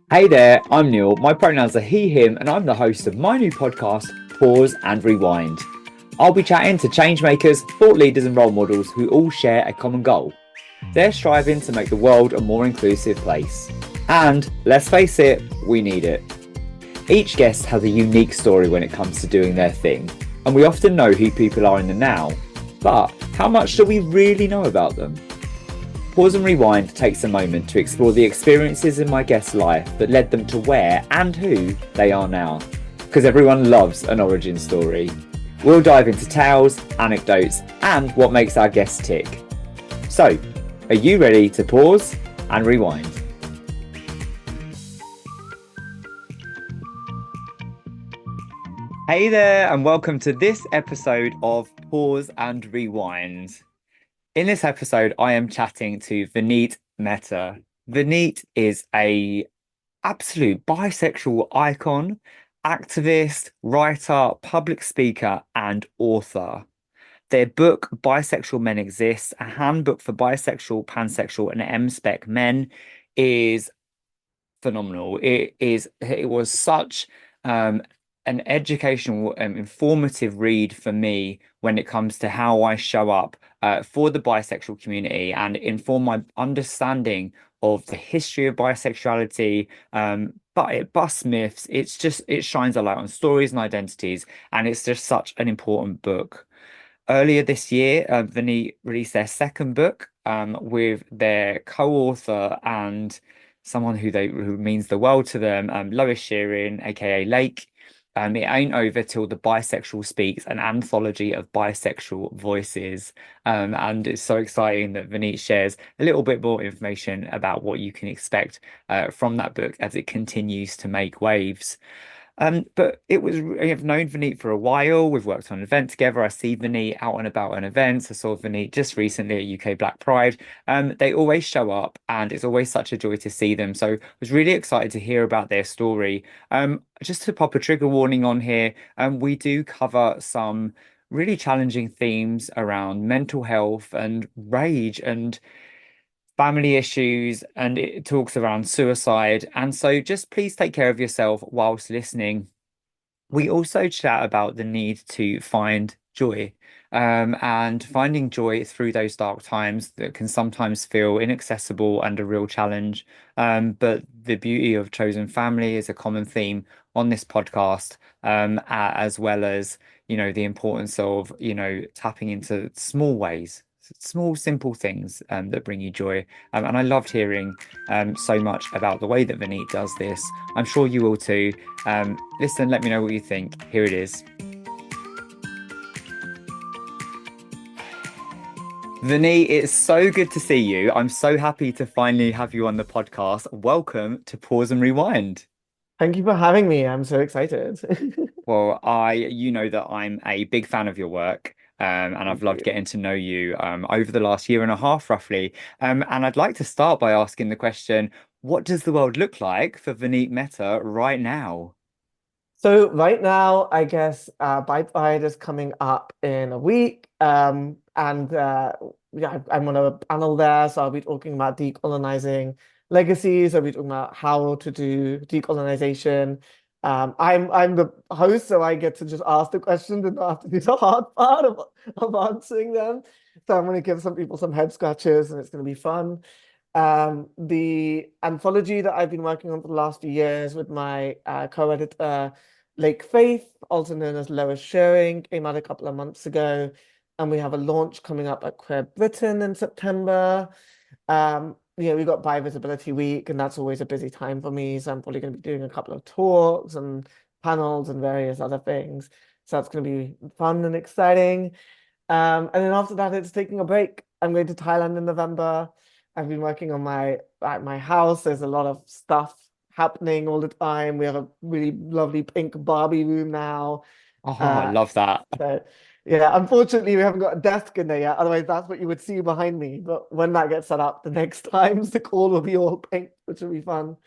Hey there, I'm Neil. My pronouns are he, him, and I'm the host of my new podcast, Pause and Rewind. I'll be chatting to changemakers, thought leaders, and role models who all share a common goal. They're striving to make the world a more inclusive place. And let's face it, we need it. Each guest has a unique story when it comes to doing their thing, and we often know who people are in the now. But how much do we really know about them? Pause and Rewind takes a moment to explore the experiences in my guest's life that led them to where and who they are now. Because everyone loves an origin story. We'll dive into tales, anecdotes, and what makes our guests tick. So, are you ready to pause and rewind? Hey there, and welcome to this episode of Pause and Rewind. In this episode, I am chatting to Vaneet Mehta. Vaneet is a absolute bisexual icon, activist, writer, public speaker, and author. Their book, Bisexual Men Exist, a handbook for bisexual, pansexual, and M-Spec men, is phenomenal. It was such an educational, informative read for me when it comes to how I show up for the bisexual community and inform my understanding of the history of bisexuality. But it busts myths. It shines a light on stories and identities, and it's just such an important book. Earlier this year, Vinny released their second book with their co-author and someone who means the world to them, Lois Shearing, aka Lake. It ain't over till the bisexual speaks, an anthology of bisexual voices. And it's so exciting that Vaneet shares a little bit more information about what you can expect from that book as it continues to make waves. But I've known Vaneet for a while. We've worked on an event together. I see Vaneet out and about on events. I saw Vaneet just recently at UK Black Pride. They always show up and it's always such a joy to see them. So I was really excited to hear about their story. Just to pop a trigger warning on here, we do cover some really challenging themes around mental health and rage and family issues, and it talks around suicide. And so just please take care of yourself whilst listening. We also chat about the need to find joy, and finding joy through those dark times that can sometimes feel inaccessible and a real challenge. But the beauty of chosen family is a common theme on this podcast, as well as, the importance of, tapping into small ways, small, simple things that bring you joy. And I loved hearing so much about the way that Vaneet does this. I'm sure you will too. Listen, let me know what you think. Here it is. Vaneet, it's so good to see you. I'm so happy to finally have you on the podcast. Welcome to Pause and Rewind. Thank you for having me. I'm so excited. Well, you know that I'm a big fan of your work, and I've Thank loved you. getting to know you over the last year and a half, roughly. And I'd like to start by asking the question, what does the world look like for Vaneet Mehta right now? So right now, I guess Bi Pride is coming up in a week. And yeah, I'm on a panel there, so I'll be talking about decolonizing legacies. I'll be talking about how to do decolonization. I'm the host, so I get to just ask the questions and not have to do the hard part of answering them. So I'm going to give some people some head scratches, and it's going to be fun. The anthology that I've been working on for the last few years with my co-editor, Lake Faith, also known as Lois Shearing, came out a couple of months ago. And we have a launch coming up at Queer Britain in September. We've got Bi Visibility Week, and that's always a busy time for me. So I'm probably going to be doing a couple of talks and panels and various other things. So that's going to be fun and exciting. And then after that, it's taking a break. I'm going to Thailand in November. I've been working on my at my house. There's a lot of stuff happening all the time. We have a really lovely pink Barbie room now. Oh, I Uh, love that. so yeah, unfortunately, we haven't got a desk in there yet. Otherwise, that's what you would see behind me. But when that gets set up, the next times the call will be all pink, which will be fun.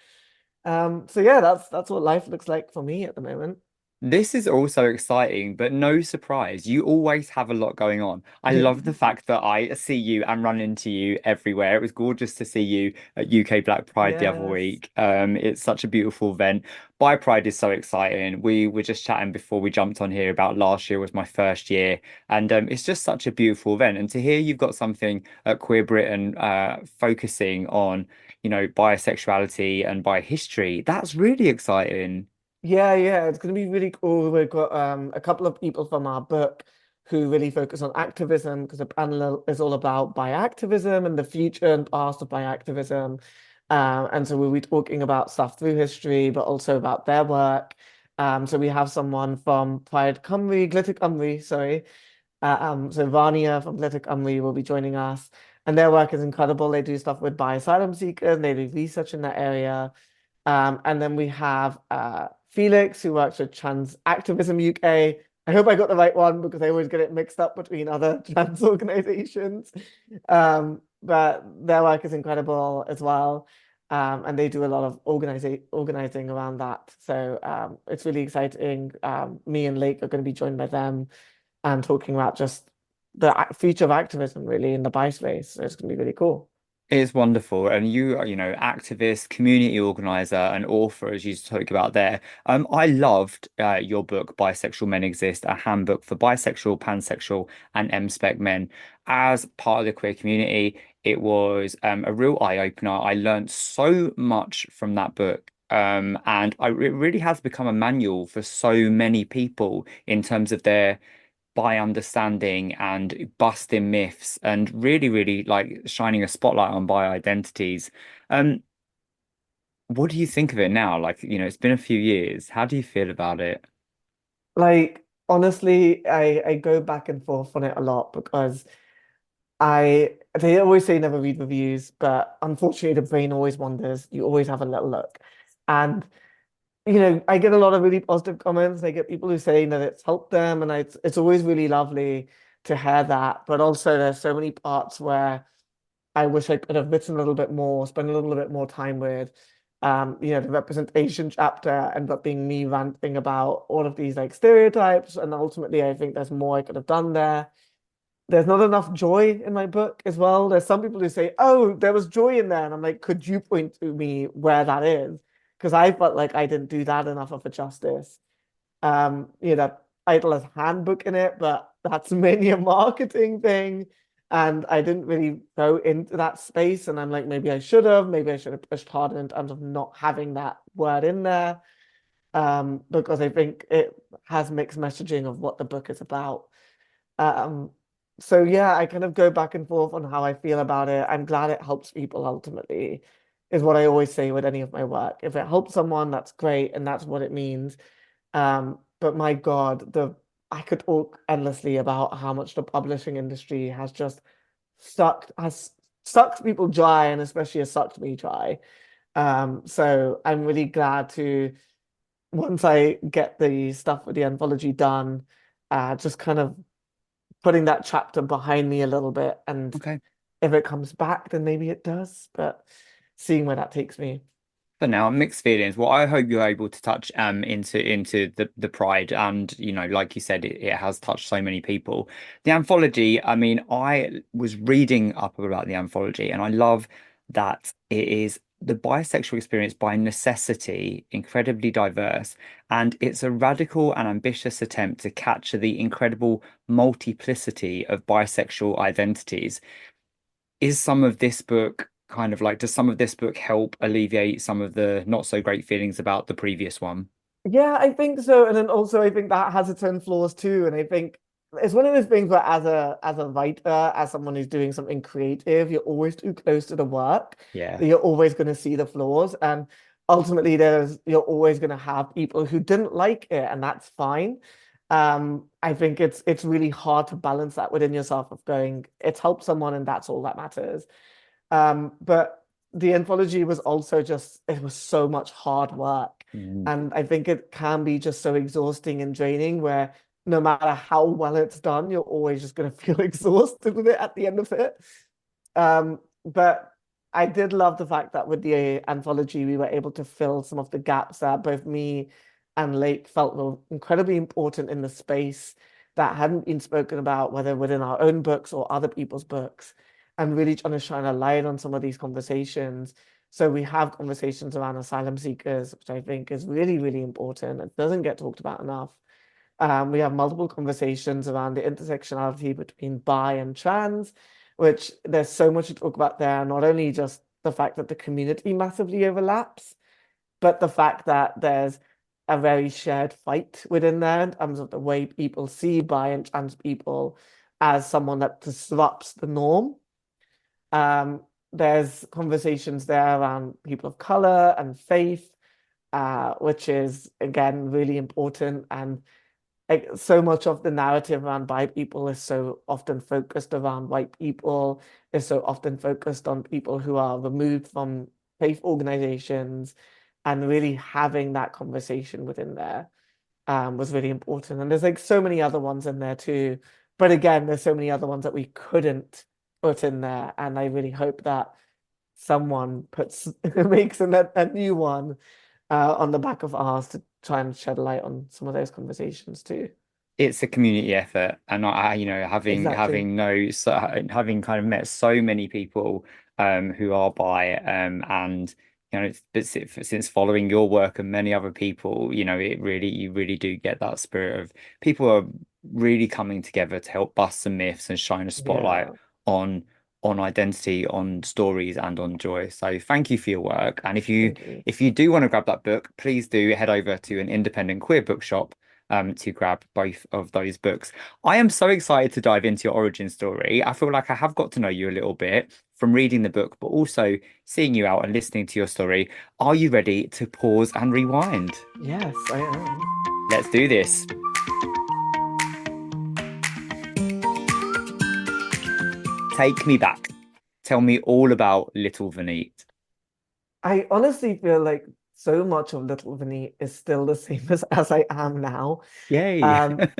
So yeah, that's what life looks like for me at the moment. This is also exciting, but no surprise. You always have a lot going on. I love the fact that I see you and run into you everywhere. It was gorgeous to see you at UK Black Pride the other Yes. week. It's such a beautiful event. Bi Pride is so exciting. We were just chatting before we jumped on here about last year was my first year, and it's just such a beautiful event. And to hear you've got something at Queer Britain focusing on, bisexuality and bi history, that's really exciting. Yeah, it's going to be really cool. We've got a couple of people from our book who really focus on activism because the panel is all about bi-activism and the future and past of bi-activism. And so we'll be talking about stuff through history, but also about their work. So we have someone from Pride Cymru, Glitter Cymru, sorry. So Vania from Glitter Cymru will be joining us, and their work is incredible. They do stuff with bi-asylum seekers, and they do research in that area. And then we have Felix, who works with Trans Activism UK. I hope I got the right one because I always get it mixed up between other trans organizations. But their work is incredible as well. And they do a lot of organizing around that. So it's really exciting. Me and Lake are going to be joined by them and talking about just the future of activism really in the bi space. So it's going to be really cool. It's wonderful. And you are, activist, community organizer, and author, as you spoke about there. I loved your book, Bisexual Men Exist, a handbook for bisexual, pansexual, and M-Spec men. As part of the queer community, it was a real eye-opener. I learned so much from that book. It really has become a manual for so many people in terms of their by understanding and busting myths and really, really like shining a spotlight on bi identities. Um, what do you think of it now? Like, it's been a few years. How do you feel about it? Like honestly, I go back and forth on it a lot because they always say never read reviews, but unfortunately the brain always wanders. You always have a little look. And I get a lot of really positive comments. I get people who say that it's helped them, and it's always really lovely to hear that. But also there's so many parts where I wish I could have written a little bit more, spent a little bit more time with. The representation chapter ended up being me ranting about all of these like stereotypes, and ultimately I think there's more I could have done there. There's not enough joy in my book as well. There's some people who say, "Oh, there was joy in there," and I'm like, "Could you point to me where that is?" Because I felt like I didn't do that enough of a justice. That title has handbook in it, but that's mainly a marketing thing. And I didn't really go into that space. And I'm like, maybe I should have, maybe I should have pushed harder in terms of not having that word in there. Because I think it has mixed messaging of what the book is about. Um, so yeah, I kind of go back and forth on how I feel about it. I'm glad it helps people ultimately, is what I always say with any of my work. If it helps someone, that's great, and that's what it means. But my God, the I could talk endlessly about how much the publishing industry has just has sucked people dry, and especially has sucked me dry. So I'm really glad to once I get the stuff with the anthology done, just kind of putting that chapter behind me a little bit. And Okay. if it comes back, then maybe it does. But seeing where that takes me. But now mixed feelings. Well, I hope you're able to touch into the pride and like you said, it has touched so many people. The anthology, I mean, I was reading up about the anthology and I love that it is the bisexual experience by necessity, incredibly diverse, and it's a radical and ambitious attempt to capture the incredible multiplicity of bisexual identities. Is some of this book kind of like, does some of this book help alleviate some of the not so great feelings about the previous one? Yeah, I think so. And then also I think that has its own flaws too. And I think it's one of those things where as a writer, as someone who's doing something creative, you're always too close to the work Yeah. that you're always going to see the flaws. And ultimately you're always going to have people who didn't like it, and that's fine. I think it's really hard to balance that within yourself of going, it's helped someone and that's all that matters. But the anthology was also just, it was so much hard work. Mm. And I think it can be just so exhausting and draining where no matter how well it's done, you're always just going to feel exhausted with it at the end of it. But I did love the fact that with the anthology, we were able to fill some of the gaps that both me and Lake felt were incredibly important in the space that hadn't been spoken about, whether within our own books or other people's books, and really trying to shine a light on some of these conversations. So we have conversations around asylum seekers, which I think is really, really important. It doesn't get talked about enough. We have multiple conversations around the intersectionality between bi and trans, which there's so much to talk about there, not only just the fact that the community massively overlaps, but the fact that there's a very shared fight within there in terms of the way people see bi and trans people as someone that disrupts the norm. Um, there's conversations there around people of color and faith, which is again really important. And like so much of the narrative around bi people is so often focused around white people, is so often focused on people who are removed from faith organizations, and really having that conversation within there was really important. And there's like so many other ones in there too. But again, there's so many other ones that we couldn't put in there. And I really hope that someone puts makes a new one on the back of ours to try and shed a light on some of those conversations too. It's a community effort, and Exactly. having kind of met so many people who are bi, and but since following your work and many other people, you really do get that spirit of people are really coming together to help bust some myths and shine a spotlight Yeah. on identity, on stories, and on joy. So thank you for your work. And Thank you. if you do want to grab that book, please do head over to an independent queer bookshop to grab both of those books. I am so excited to dive into your origin story. I feel like I have got to know you a little bit from reading the book, but also seeing you out and listening to your story. Are you ready to pause and rewind? Yes, I am. Let's do this. Take me back. Tell me all about little Vaneet. I honestly feel like so much of Little Vinny is still the same as I am now. Yay.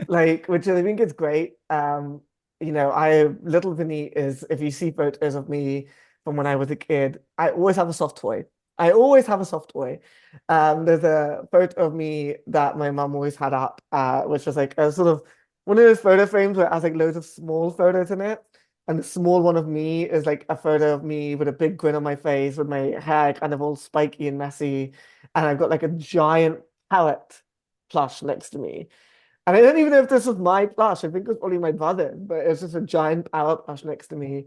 Like, which I think is great. I Little Vinny is, if you see photos of me from when I was a kid, I always have a soft toy. I always have a soft toy. There's a photo of me that my mum always had up, which was like a sort of one of those photo frames where it has like loads of small photos in it. And the small one of me is like a photo of me with a big grin on my face, with my hair kind of all spiky and messy. And I've got like a giant parrot plush next to me. And I don't even know if this was my plush. I think it was probably my brother, but it's just a giant parrot plush next to me.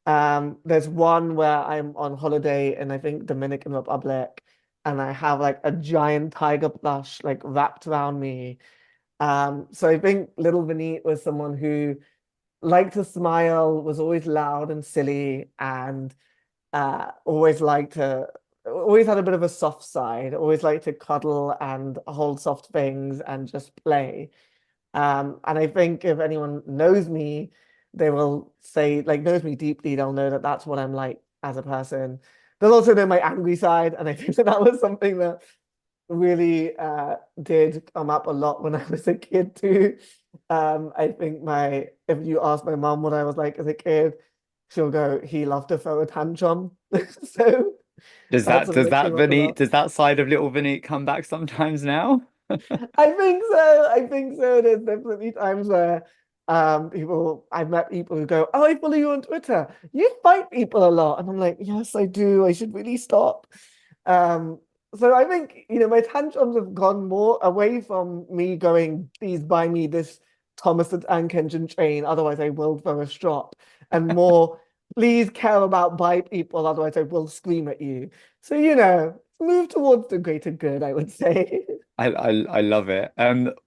There's one where I'm on holiday in I think Dominican Republic, and I have like a giant tiger plush like wrapped around me. So I think little Vinny was someone who liked to smile, was always loud and silly, and always had a bit of a soft side, always liked to cuddle and hold soft things and just play. And I think if anyone knows me, they will say, like, knows me deeply, they'll know that that's what I'm like as a person. They'll also know my angry side, and I think that that was something that really did come up a lot when I was a kid too. I think if you ask my mom what I was like as a kid, she'll go, he loved to throw a tantrum. So that's something that came up a lot. Does that side of little Vaneet come back sometimes now? I think so. I think so. There's definitely times where I've met people who go, "Oh, I follow you on Twitter. You fight people a lot." And I'm like, "Yes, I do. I should really stop." Um, so I think, my tantrums have gone more away from me going, "Please buy me this Thomas the Tank Engine train, otherwise I will throw a strop," and more, "Please care about bi people, otherwise I will scream at you." So, move towards the greater good, I would say. I love it.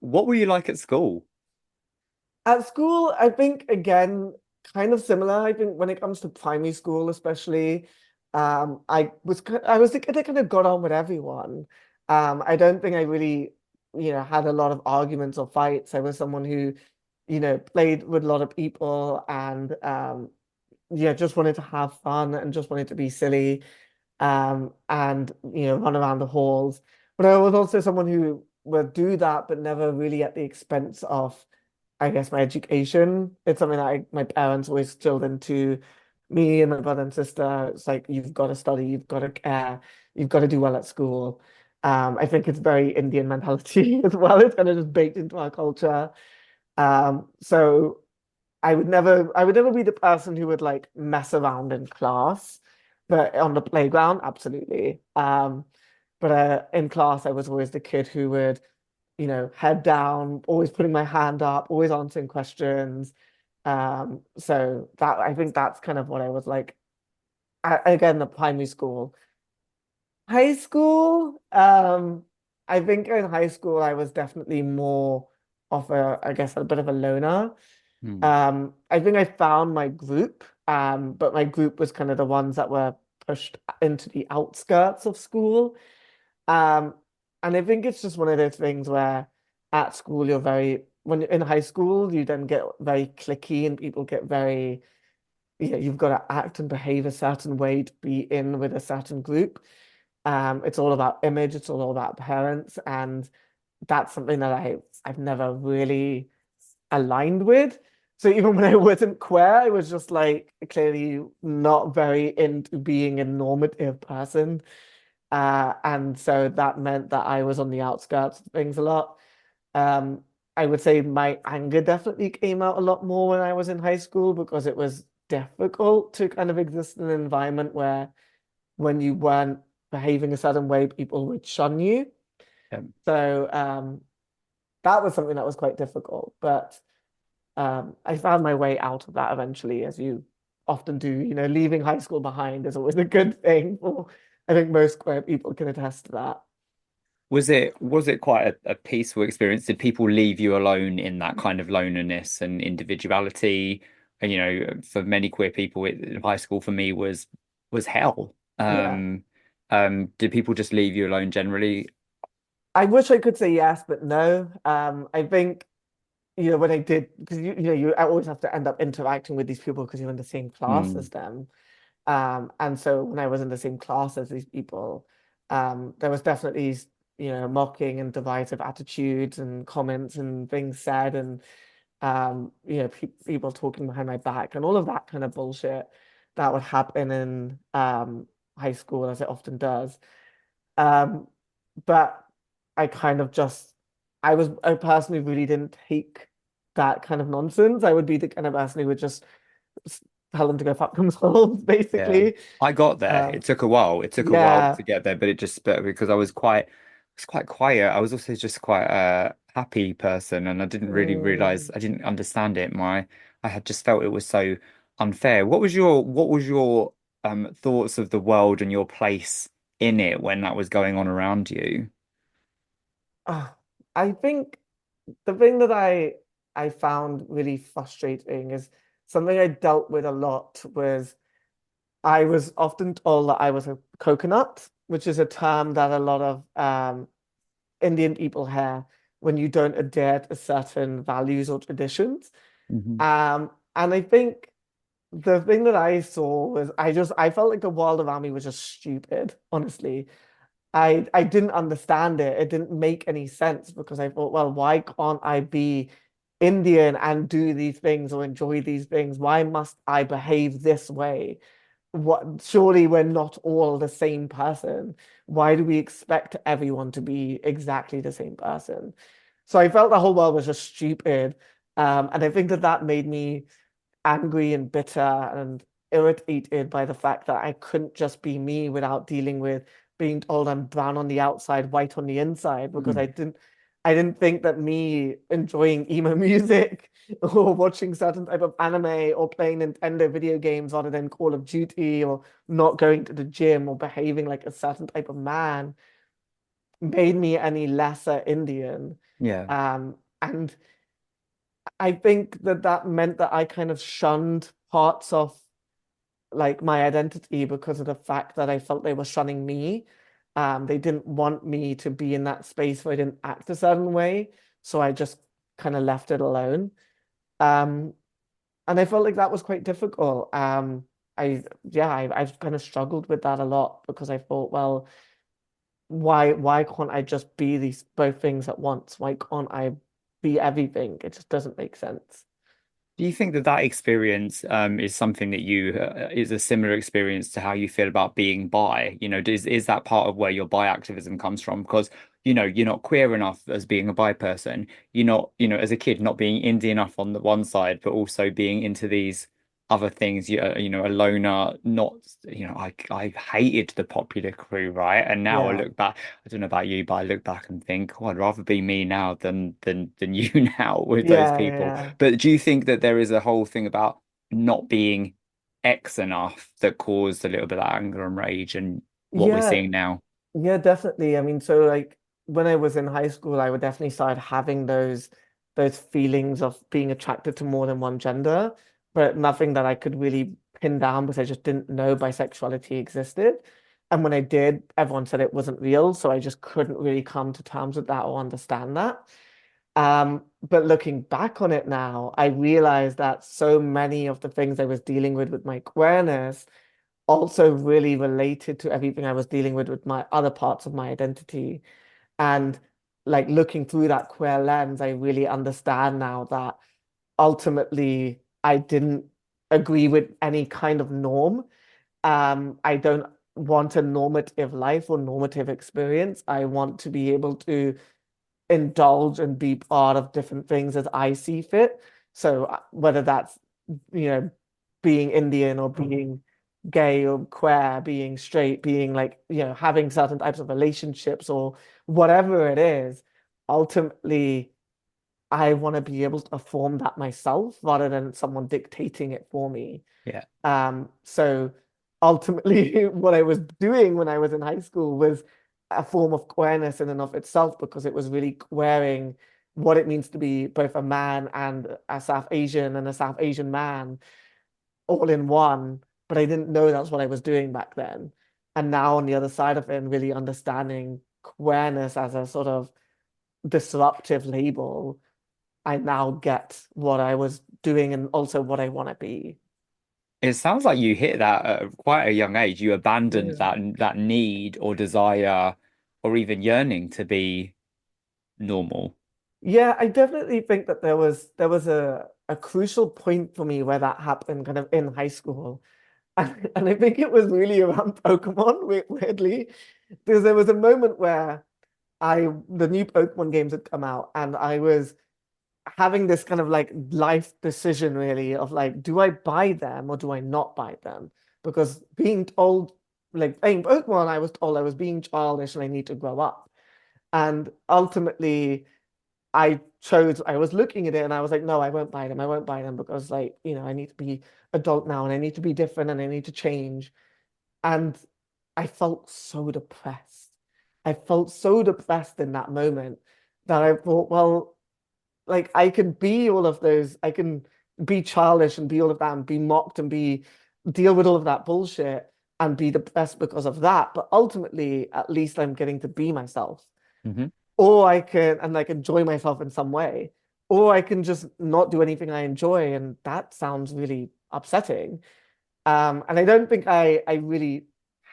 What were you like at school? At school, I think again, kind of similar. I think when it comes to primary school, especially, I was the kid that kind of got on with everyone. I don't think I really, had a lot of arguments or fights. I was someone who, played with a lot of people and yeah, just wanted to have fun and just wanted to be silly, and run around the halls. But I was also someone who would do that, but never really at the expense of, I guess, my education. It's something that my parents always drilled into me and my brother and sister. It's like, you've got to study, you've got to care, you've got to do well at school. I think it's very Indian mentality as well. It's kind of just baked into our culture. So I would never be the person who would like mess around in class, but on the playground, absolutely. But in class, I was always the kid who would, head down, always putting my hand up, always answering questions. So that I think that's kind of what I was like. Again, the primary school. High school, I think in high school I was definitely more of I guess, a bit of a loner. Hmm. I think I found my group, but my group was kind of the ones that were pushed into the outskirts of school. Um, and I think it's just one of those things where at school when you're in high school, you then get very cliquey and people get very, you've got to act and behave a certain way to be in with a certain group. It's all about image, it's all about appearance, and that's something that I've never really aligned with. So even when I wasn't queer, I was just like clearly not very into being a normative person. And so that meant that I was on the outskirts of things a lot. Um, I would say my anger definitely came out a lot more when I was in high school because it was difficult to kind of exist in an environment where when you weren't behaving a certain way, people would shun you. Yeah. So that was something that was quite difficult. But I found my way out of that eventually, as you often do. Leaving high school behind is always a good thing. I think most queer people can attest to that. Was it quite a peaceful experience? Did people leave you alone in that kind of loneliness and individuality? And for many queer people, high school for me was hell. Yeah. Did people just leave you alone generally? I wish I could say yes, but no. I think, when I did, because you always have to end up interacting with these people because you're in the same class Hmm. as them. And so when I was in the same class as these people, there was definitely, mocking and derisive attitudes and comments and things said and people talking behind my back and all of that kind of bullshit that would happen in high school as it often does. Um, but I kind of just I personally really didn't take that kind of nonsense. I would be the kind of person who would just s- tell them to go fuck themselves, Yeah. basically. I got there. Um, It took a while. It took a while yeah. to get there, but because I was quite quiet. I was also just quite a happy person, and I didn't really realize, Mm. I didn't understand it. I had just felt it was so unfair. What was your thoughts of the world and your place in it when that was going on around you? Ah, I think the thing that I found really frustrating is something I dealt with a lot was I was often told that I was a coconut, which is a term that a lot of Indian people have when you don't adhere to certain values or traditions. Hmm. And I think the thing that I saw was I felt like the world around me was just stupid, honestly. I didn't understand it. It didn't make any sense because I thought, well, why can't I be Indian and do these things or enjoy these things? Why must I behave this way? What surely we're not all the same person. Why do we expect everyone to be exactly the same person? So I felt the whole world was just stupid. And I think that that made me angry and bitter and irritated by the fact that I couldn't just be me without dealing with being told I'm brown on the outside, white on the inside, because I didn't think that me enjoying emo music or watching certain type of anime or playing Nintendo video games rather than Call of Duty or not going to the gym or behaving like a certain type of man made me any lesser Indian. Yeah. And I think that that meant that I kind of shunned parts of like my identity because of the fact that I felt they were shunning me. They didn't want me to be in that space where I didn't act a certain way, so I just kind of left it alone. Um, and I felt like that was quite difficult. I've kind of struggled with that a lot because I thought, well, why can't I just be these both things at once? Why can't I be everything? It just doesn't make sense. Do you think that that experience is something that you is a similar experience to how you feel about being bi? You know, is that part of where your bi activism comes from? Because you're not queer enough as being a bi person. You're not, as a kid, not being indie enough on the one side, but also being into these other things. A loner, not, I hated the popular crew, right? And now I Yeah. look back, I don't know about you, but I look back and think, oh, I'd rather be me now than you now with those Yeah, people. yeah. But do you think that there is a whole thing about not being X enough that caused a little bit of anger and rage and what we're Yeah, seeing now? yeah, definitely. I mean, so like when I was in high school, I would definitely start having those feelings of being attracted to more than one gender, but nothing that I could really pin down because I just didn't know bisexuality existed. And when I did, everyone said it wasn't real, so I just couldn't really come to terms with that or understand that. But looking back on it now, I realized that so many of the things I was dealing with my queerness also really related to everything I was dealing with my other parts of my identity. And like looking through that queer lens, I really understand now that ultimately I didn't agree with any kind of norm. I don't want a normative life or normative experience. I want to be able to indulge and be part of different things as I see fit. So whether that's, you know, being Indian or being gay or queer, being straight, being like, having certain types of relationships or whatever it is, ultimately, I want to be able to form that myself rather than someone dictating it for me. Yeah. So ultimately, what I was doing when I was in high school was a form of queerness in and of itself because it was really queering what it means to be both a man and a South Asian and a South Asian man all in one. But I didn't know that's what I was doing back then. And now on the other side of it, and really understanding queerness as a sort of disruptive label, I now get what I was doing and also what I want to be. It sounds like you hit that at quite a young age. You abandoned Yeah. that need or desire or even yearning to be normal. Yeah, I definitely think that there was a crucial point for me where that happened kind of in high school. And I think it was really around Pokemon, weirdly. Because there was a moment where the new Pokemon games had come out and I was having this kind of like life decision really of like, do I buy them or do I not buy them? Because being told, like playing Pokemon, I was told I was being childish and I need to grow up. And ultimately, I was looking at it and I was like, no, I won't buy them. I won't buy them because, like, I need to be adult now and I need to be different and I need to change. And I felt so depressed. I felt so depressed in that moment that I thought, well, like I can be all of those. I can be childish and be all of that and be mocked and deal with all of that bullshit and be depressed because of that. But ultimately, at least I'm getting to be myself. Hmm. Or I can and like enjoy myself in some way. Or I can just not do anything I enjoy, and that sounds really upsetting. And I don't think I really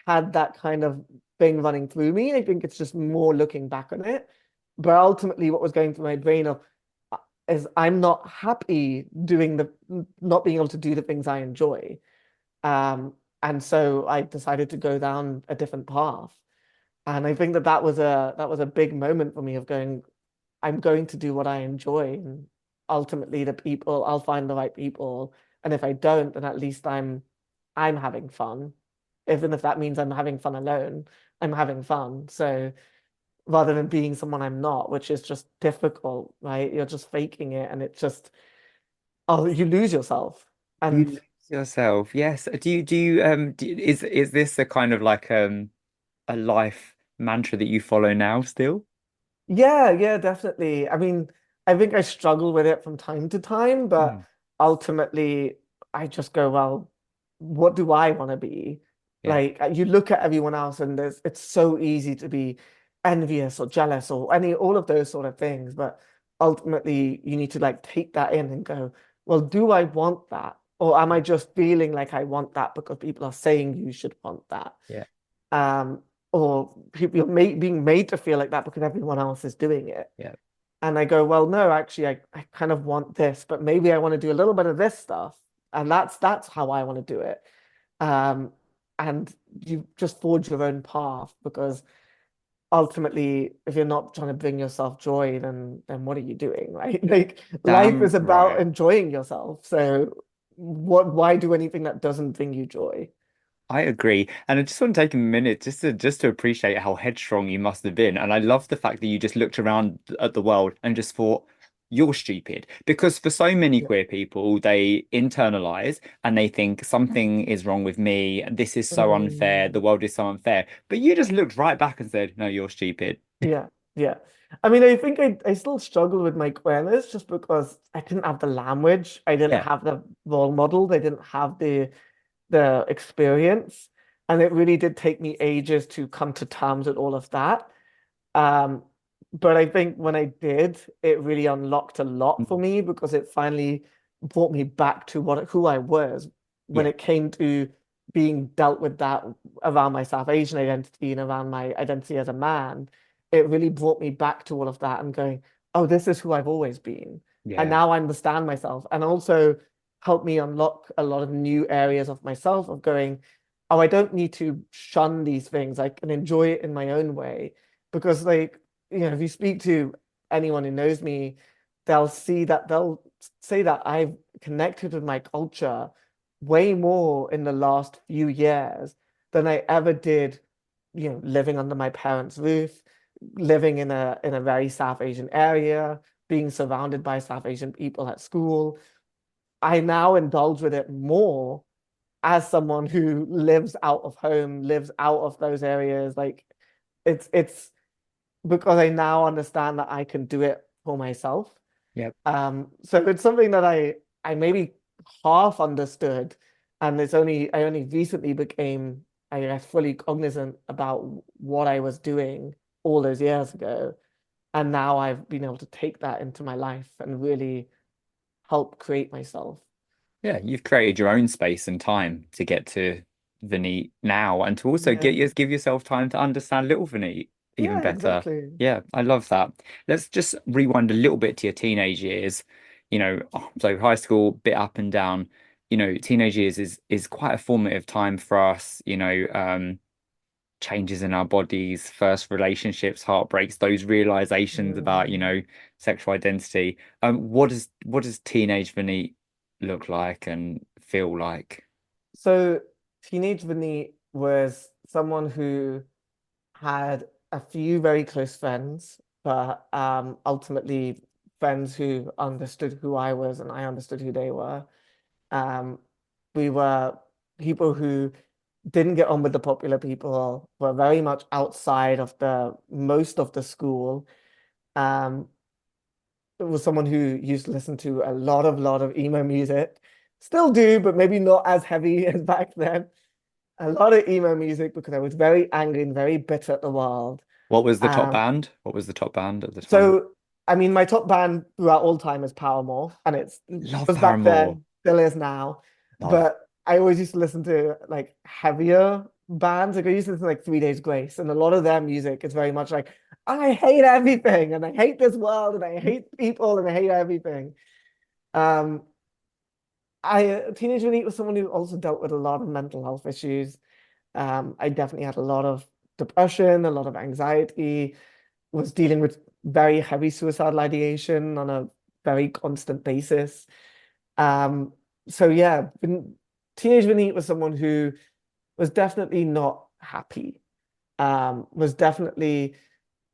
had that kind of thing running through me. I think it's just more looking back on it. But ultimately, what was going through my brain is I'm not happy doing not being able to do the things I enjoy. And so I decided to go down a different path. And I think that was a big moment for me of going, I'm going to do what I enjoy. And ultimately I'll find the right people. And if I don't, then at least I'm having fun. Even if that means I'm having fun alone, I'm having fun. So rather than being someone I'm not, which is just difficult, right? You're just faking it and it's just, oh, you lose yourself. You And lose yourself. Yes. Is this a kind of like a life mantra that you follow now still? yeah, yeah, definitely. I mean, I think I struggle with it from time to time, but Mm. ultimately I just go, well, what do I want to be? Yeah. Like you look at everyone else and it's so easy to be envious or jealous or all of those sort of things, but ultimately you need to like take that in and go, well, do I want that? Or am I just feeling like I want that because people are saying you should want that? Yeah. Um, or people being made to feel like that because everyone else is doing it. Yeah. And I go, well, no, actually, I kind of want this, but maybe I want to do a little bit of this stuff. And that's how I want to do it. Um, and you just forge your own path because ultimately, if you're not trying to bring yourself joy, then what are you doing, right? Like life Damn is about right. enjoying yourself. So why do anything that doesn't bring you joy? I agree. And I just want to take a minute just to appreciate how headstrong you must have been. And I love the fact that you just looked around at the world and just thought, you're stupid. Because for so many Yeah. queer people, they internalize and they think something is wrong with me. This is so unfair. The Mm. world is so unfair. But you just looked right back and said, no, you're stupid. Yeah, yeah. I mean, I think I still struggle with my queerness just because I didn't have the language, I didn't Yeah. have the role model, I didn't have the experience, and it really did take me ages to come to terms with all of that. Um, but I think when I did, it really unlocked a lot for Mm. me because it finally brought me back to what who I was when Yeah. it came to being dealt with that around my South Asian identity and around my identity as a man. It really brought me back to all of that and going, oh, this is who I've always been. And Yeah. now I understand myself and also helped me unlock a lot of new areas of myself of going, oh, I don't need to shun these things. I can enjoy it in my own way because like if you speak to anyone who knows me, they'll say that I've connected with my culture way more in the last few years than I ever did, living under my parents' roof, living in a very South Asian area, being surrounded by South Asian people at school. I now indulge with it more as someone who lives out of home, lives out of those areas. Like it's because I now understand that I can do it for myself. Yep. So it's something that I maybe half understood, and I only recently became, I guess, fully cognizant about what I was doing all those years ago, and now I've been able to take that into my life and really help create myself. Yeah, you've created your own space and time to get to Vaneet now and to also Yeah, give yourself time to understand little Vaneet even yeah, better. exactly. Yeah, I love that. Let's just rewind a little bit to your teenage years. So high school, bit up and down. Teenage years is quite a formative time for us, changes in our bodies, first relationships, heartbreaks, those realizations about, Mm. sexual identity. What does teenage Vinny look like and feel like? So teenage Vinny was someone who had a few very close friends, but ultimately friends who understood who I was and I understood who they were. Um, we were people who didn't get on with the popular people, were very much outside of the most of the school. Um, it was someone who used to listen to a lot of emo music. Still do, but maybe not as heavy as back then. A lot of emo music because I was very angry and very bitter at the world. What was the top Um, band? What was the top band at the time? so I mean, my top band throughout all time is Paramore, and it Love was back Paramore. then, still is now. Love. But I always used to listen to like heavier bands. Like I used to listen to like 3 Days Grace, and a lot of their music is very much like I hate everything, and I hate this world, and I hate people, and I hate everything. Um, I Teenage Renee was someone who also dealt with a lot of mental health issues. I definitely had a lot of depression, a lot of anxiety, was dealing with very heavy suicidal ideation on a very constant basis. Um, so yeah, teenage Vinny was someone who was definitely not happy. Was definitely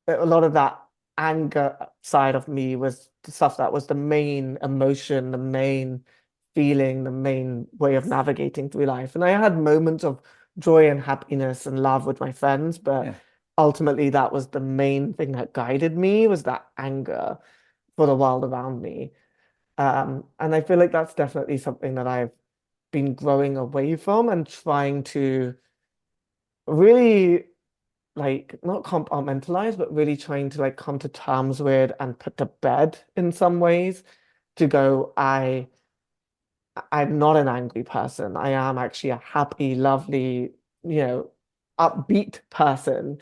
a lot of that anger side of me was the stuff that was the main emotion, the main feeling, the main way of navigating through life. And I had moments of joy and happiness and love with my friends, but Yeah. ultimately that was the main thing that guided me was that anger for the world around me. And I feel like that's definitely something that I've been growing away from and trying to really like not compartmentalize, but really trying to like come to terms with and put to bed in some ways to go, I'm not an angry person. I am actually a happy, lovely, upbeat person.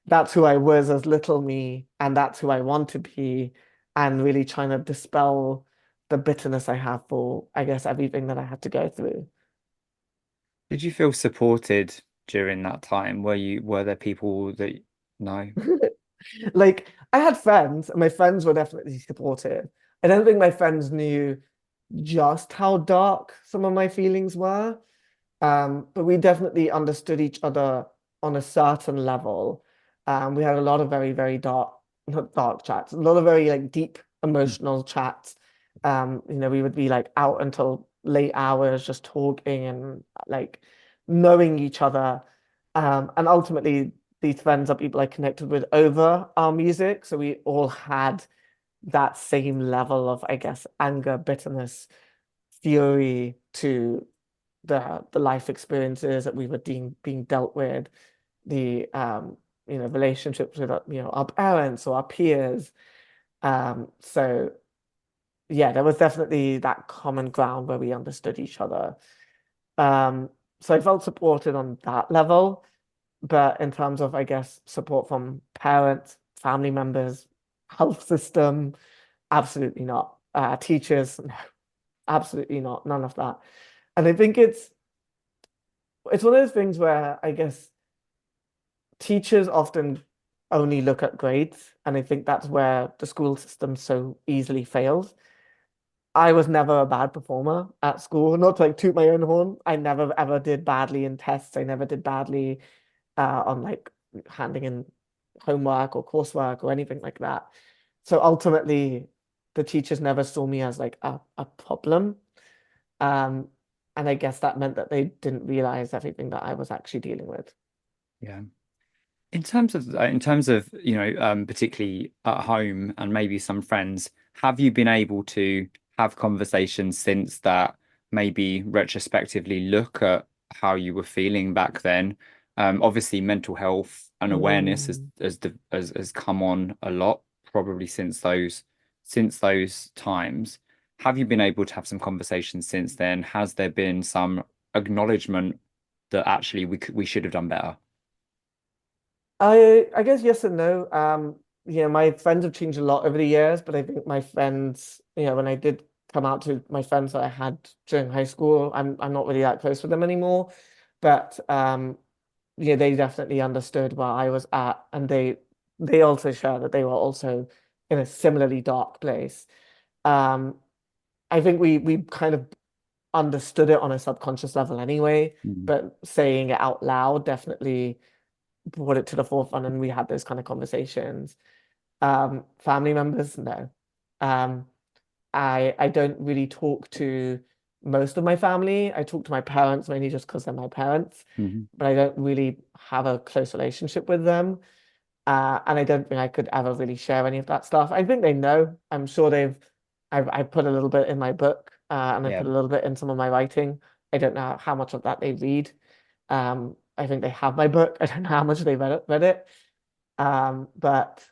That's who I was as little me, and that's who I want to be. and really trying to dispel the bitterness I have for, I guess, everything that I had to go through. Did you feel supported during that time? Were there people that no? Like I had friends, and my friends were definitely supportive. I don't think my friends knew just how dark some of my feelings were. But we definitely understood each other on a certain level. We had a lot of very, very dark, not dark chats, a lot of very like deep emotional chats. We would be like out until late hours just talking and like knowing each other. And ultimately, these friends are people I connected with over our music. So we all had that same level of, I guess, anger, bitterness, fury to the life experiences that we were being dealt with, the relationships with our parents or our peers. So yeah, there was definitely that common ground where we understood each other. Um, so I felt supported on that level, but in terms of, I guess, support from parents, family members, health system, absolutely not. Teachers, no, absolutely not. None of that. And I think it's one of those things where I guess teachers often only look at grades, and I think that's where the school system so easily fails. I was never a bad performer at school, not to like toot my own horn. I never ever did badly in tests. I never did badly on like handing in homework or coursework or anything like that. So ultimately, the teachers never saw me as like a problem. Um, and I guess that meant that they didn't realize everything that I was actually dealing with. Yeah. In terms of, particularly at home and maybe some friends, have you been able to have conversations since that maybe retrospectively look at how you were feeling back then? Obviously, mental health and awareness Mm. has come on a lot, probably since those times. Have you been able to have some conversations since then? Has there been some acknowledgement that actually we should have done better? I guess yes and no. My friends have changed a lot over the years, but I think my friends, when I did come out to my friends that I had during high school, I'm not really that close with them anymore. But yeah, they definitely understood where I was at, and they also share that they were also in a similarly dark place. Um, I think we kind of understood it on a subconscious level anyway, Mm. but saying it out loud definitely brought it to the forefront, and we had those kind of conversations. Family members, no. Um, I don't really talk to most of my family. I talk to my parents mainly just because they're my parents, Mhm. but I don't really have a close relationship with them. And I don't think I could ever really share any of that stuff. I think they know. I'm sure I've put a little bit in my book, and I Yeah. put a little bit in some of my writing. I don't know how much of that they read. I think they have my book. I don't know how much they read it. But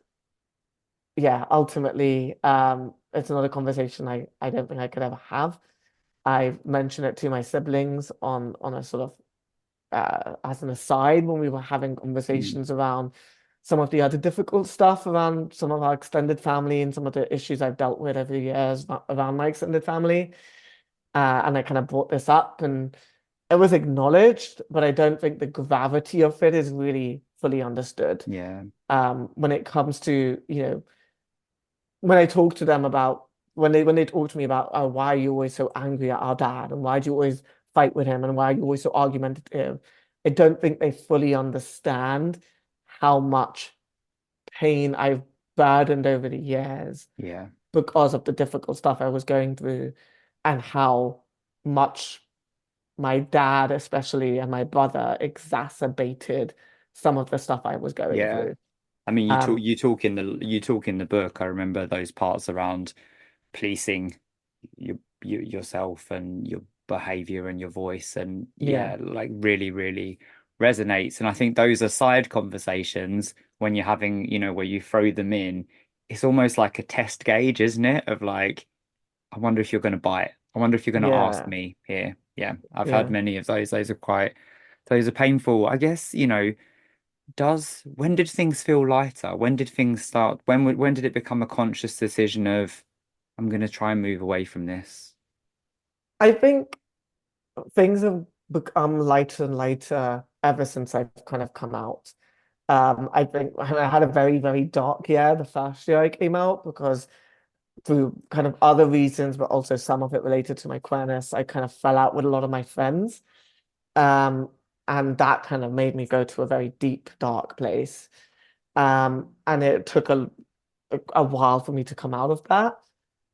yeah, ultimately, it's another conversation I don't think I could ever have. I've mentioned it to my siblings on a sort of as an aside when we were having Mm. conversations around some of the other difficult stuff around some of our extended family and some of the issues I've dealt with over the years around my extended family. And I kind of brought this up, and it was acknowledged, but I don't think the gravity of it is really fully understood. Yeah. When it comes to, when I talk to them about when they talk to me about, oh, why are you always so angry at our dad, and why do you always fight with him, and why are you always so argumentative? I don't think they fully understand how much pain I've burdened over the years Yeah. because of the difficult stuff I was going through, and how much my dad, especially, and my brother exacerbated some of the stuff I was going Yeah. through. I mean, Um, you talk in the book. I remember those parts around policing yourself and your behavior and your voice, and yeah, yeah, like really, really resonates. And I think those are side conversations when you're having, where you throw them in. It's almost like a test gauge, isn't it? Of like, I wonder if you're going to bite. I wonder if you're going to ask yeah, me here. Yeah, I've had yeah. many of those. Those are painful. I guess, does when did things feel lighter? When did things start? When did it become a conscious decision of I'm going to try and move away from this? I think things have become lighter and lighter ever since I've kind of come out. I think I had a very, very dark year the first year I came out because through kind of other reasons, but also some of it related to my queerness, I kind of fell out with a lot of my friends. Um, and that kind of made me go to a very deep, dark place. And it took a while for me to come out of that.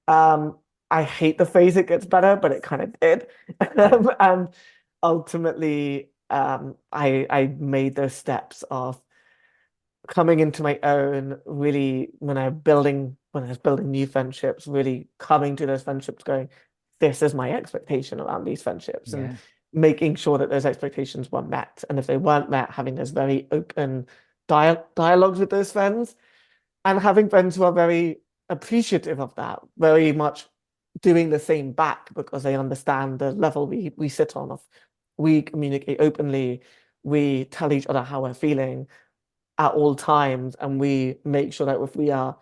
Um, I hate the phrase it gets better, but it kind of did. Yeah. And ultimately, I made those steps of coming into my own, really when I was building new friendships, really coming to those friendships going, this is my expectation around these friendships, and Yeah. making sure that those expectations were met. And if they weren't met, having those very open dialogues with those friends, and having friends who are very appreciative of that, very much doing the same back because they understand the level we sit on of we communicate openly, we tell each other how we're feeling at all times, and we make sure that if we are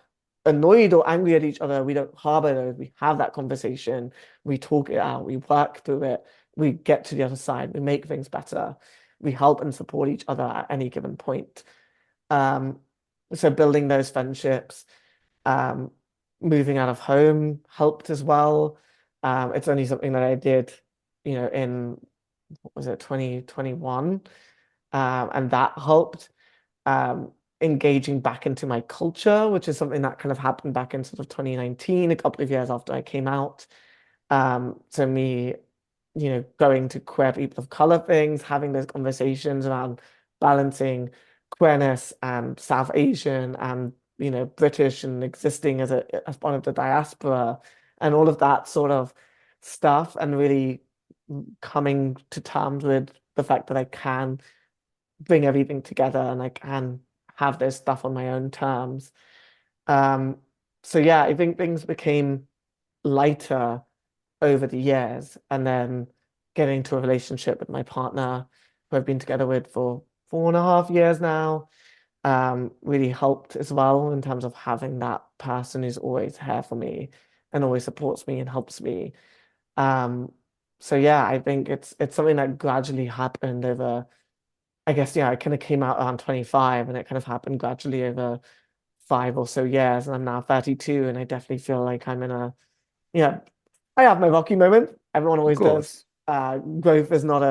annoyed or angry at each other, we don't harbor those. We have that conversation, we talk it out, we work through it, we get to the other side, we make things better, we help and support each other at any given point. Um, so building those friendships, um, moving out of home helped as well. It's only something that I did, in what was it, 2021, and that helped engaging back into my culture, which is something that kind of happened back in sort of 2019, a couple of years after I came out. So me, going to queer people of color things, having those conversations around balancing queerness and South Asian and British and existing as part of the diaspora and all of that sort of stuff, and really coming to terms with the fact that I can bring everything together and I can have this stuff on my own terms. Um, so yeah, I think things became lighter over the years, and then getting to a relationship with my partner, who I've been together with for 4.5 years now, really helped as well in terms of having that person who's always here for me and always supports me and helps me. Um, so yeah, I think it's something that gradually happened over, I guess, yeah, I kind of came out around 25 and it kind of happened gradually over 5 or so years. And I'm now 32 and I definitely feel like I'm in yeah, I have my rocky moment. Everyone Of always does. course. Growth is not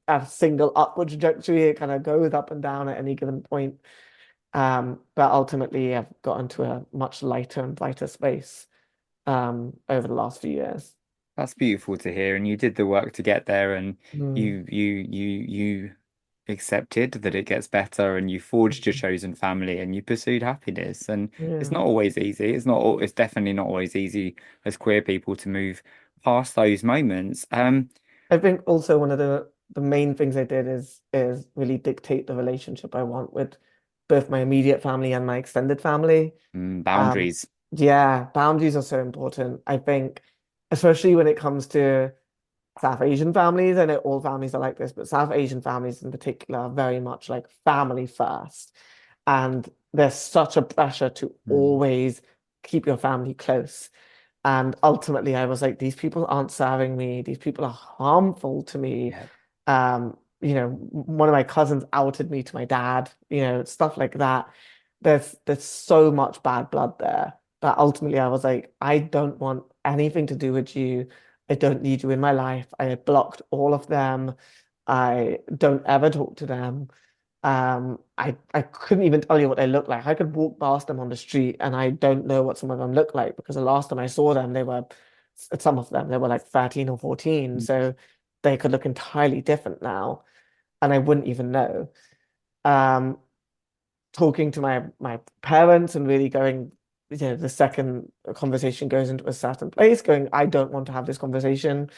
a single upward trajectory. It kind of goes up and down at any given point. But ultimately, I've gotten to a much lighter and brighter space over the last few years. That's beautiful to hear. And you did the work to get there and Mm. you accepted that it gets better and you forged your chosen family and you pursued happiness. And it's Yeah. not always easy. It's definitely not always easy as queer people to move past those moments. I think also one of the main things I did is really dictate the relationship I want with both my immediate family and my extended family. Um, Boundaries. yeah, boundaries are so important. I think, especially when it comes to South Asian families. I know all families are like this, but South Asian families in particular are very much like family first. And there's such a pressure to Mm, always keep your family close. And ultimately, I was like, these people aren't serving me. These people are harmful to me. yeah. One of my cousins outed me to my dad, stuff like that. There's so much bad blood there that ultimately I was like, I don't want anything to do with you. I don't need you in my life. I blocked all of them. I don't ever talk to them. I couldn't even tell you what they look like. I could walk past them on the street and I don't know what some of them look like because the last time I saw them, some of them, they were like 13 or 14. So they could look entirely different now and I wouldn't even know. Um, Talking to my parents and really going, the second a conversation goes into a certain place, going, I don't want to have this conversation.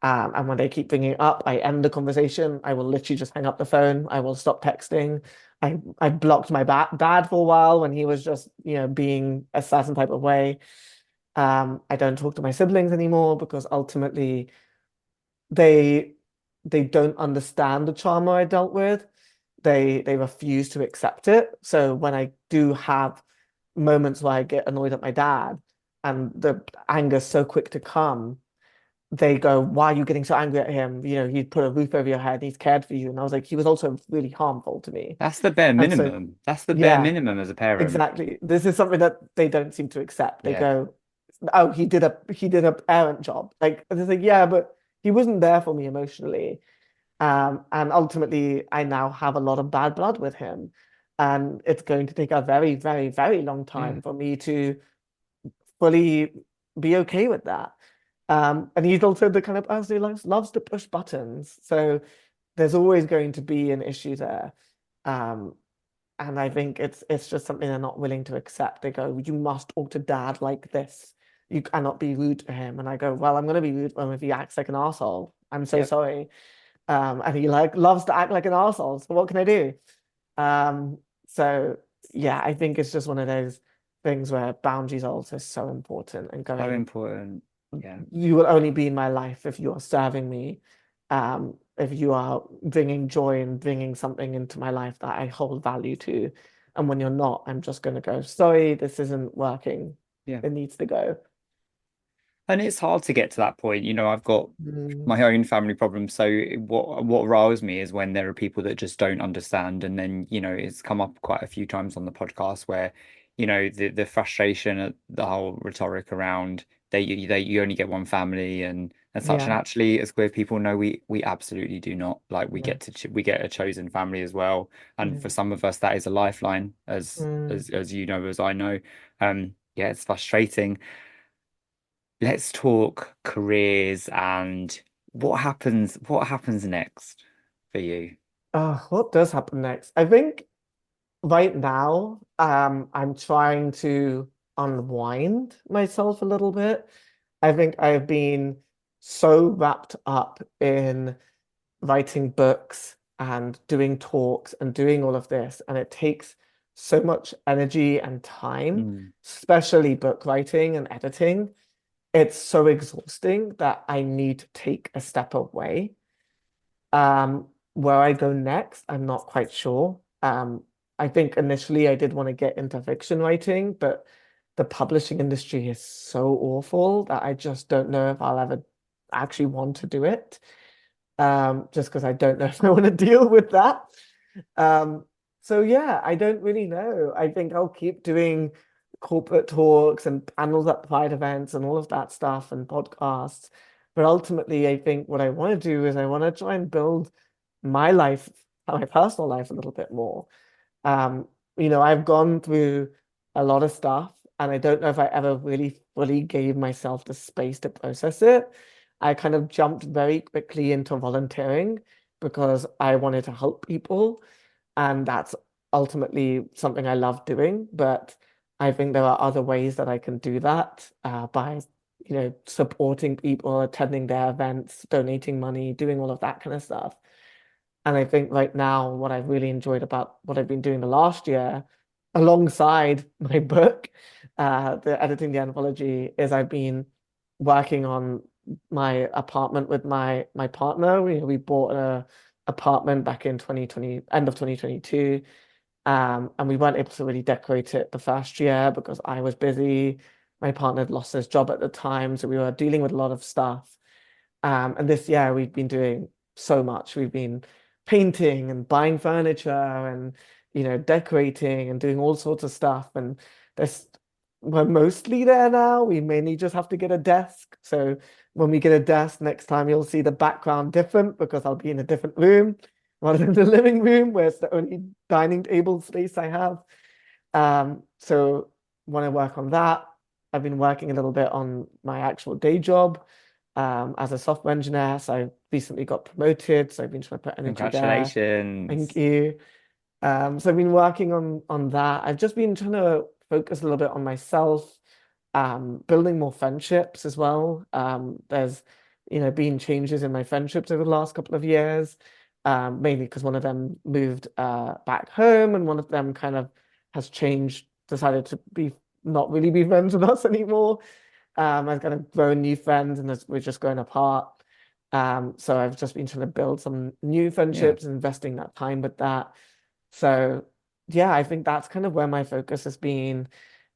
And when they keep bringing it up, I end the conversation. I will literally just hang up the phone. I will stop texting. I blocked my dad for a while when he was just, being a certain type of way. I don't talk to my siblings anymore because ultimately they they don't understand the trauma I dealt with. they refuse to accept it. So when I do have moments where I get annoyed at my dad and the anger's so quick to come, they go, "Why are you getting so angry at him? You know, he put a roof over your head, he's cared for you." And I was like, he was also really harmful to me. That's the bare And so, minimum. That's the bare yeah, minimum as a parent. exactly. This is something that they don't seem to accept. They Yeah. go, "Oh, he did a parent job." Like, and it's like, yeah, but he wasn't there for me emotionally. And ultimately, I now have a lot of bad blood with him. And it's going to take a very, very, very long Yeah. time for me to fully be okay with that. And he's also the kind of person who loves to push buttons. So there's always going to be an issue there. Um, and I think it's just something they're not willing to accept. They go, "You must talk to dad like this. You cannot be rude to him." And I go, "Well, I'm going to be rude to him if he acts like an arsehole. I'm so Yep. sorry." And he like loves to act like an arsehole. So what can I do? Um, so yeah, I think it's just one of those things where boundaries are also so important and So going, important. Yeah. you will only be in my life if you are serving me, if you are bringing joy and bringing something into my life that I hold value to. And when you're not, I'm just going to go, "Sorry, this isn't working. Yeah. It needs to go." And it's hard to get to that point. I've got Mm, my own family problems. So what riles me is when there are people that just don't understand. And then, it's come up quite a few times on the podcast where, the frustration at the whole rhetoric around you only get one family and such. And yeah, actually, as queer people, no, we absolutely do not. Like we yeah, get we get a chosen family as well. And for yeah. some of us, that is a lifeline, Mm. as you know, as I know. Yeah, it's frustrating. Let's talk careers and what happens next for you. What does happen next? I think right now, I'm trying to unwind myself a little bit. I think I've been so wrapped up in writing books and doing talks and doing all of this, and it takes so much energy and time, Mm, especially book writing and editing. It's so exhausting that I need to take a step away. Where I go next, I'm not quite sure. I think initially I did want to get into fiction writing, but the publishing industry is so awful that I just don't know if I'll ever actually want to do it. Just because I don't know if I want to deal with that. Um, so yeah, I don't really know. I think I'll keep doing corporate talks and panels at Pride events and all of that stuff and podcasts. But ultimately, I think what I want to do is I want to try and build my life, my personal life a little bit more. Um, I've gone through a lot of stuff, and I don't know if I ever really fully gave myself the space to process it. I kind of jumped very quickly into volunteering because I wanted to help people, and that's ultimately something I love doing. But I think there are other ways that I can do that by, supporting people, attending their events, donating money, doing all of that kind of stuff. And I think right now, what I've really enjoyed about what I've been doing the last year, alongside my book, the editing the anthology, is I've been working on my apartment with my partner. We bought a apartment back in 2020, end of 2022. And we weren't able to really decorate it the first year because I was busy. My partner had lost his job at the time, so we were dealing with a lot of stuff. And this year we've been doing so much. We've been painting and buying furniture and decorating and doing all sorts of stuff. And there's we're mostly there now. We mainly just have to get a desk. So when we get a desk next time, you'll see the background different because I'll be in a different room rather than the living room where it's the only dining table space I have. So want to work on that. I've been working a little bit on my actual day job as a software engineer. So I recently got promoted, so I've been trying to put energy there. Thank congratulations. you. So I've been working on that. I've just been trying to focus a little bit on myself, building more friendships as well. There's, been changes in my friendships over the last couple of years, mainly because one of them moved back home, and one of them kind of has changed, decided to be not really be friends with us anymore. I've kind of grown new friends, and we're just going apart. So I've just been trying to build some new Yeah. friendships, investing that time with that. So yeah, I think that's kind of where my focus has been.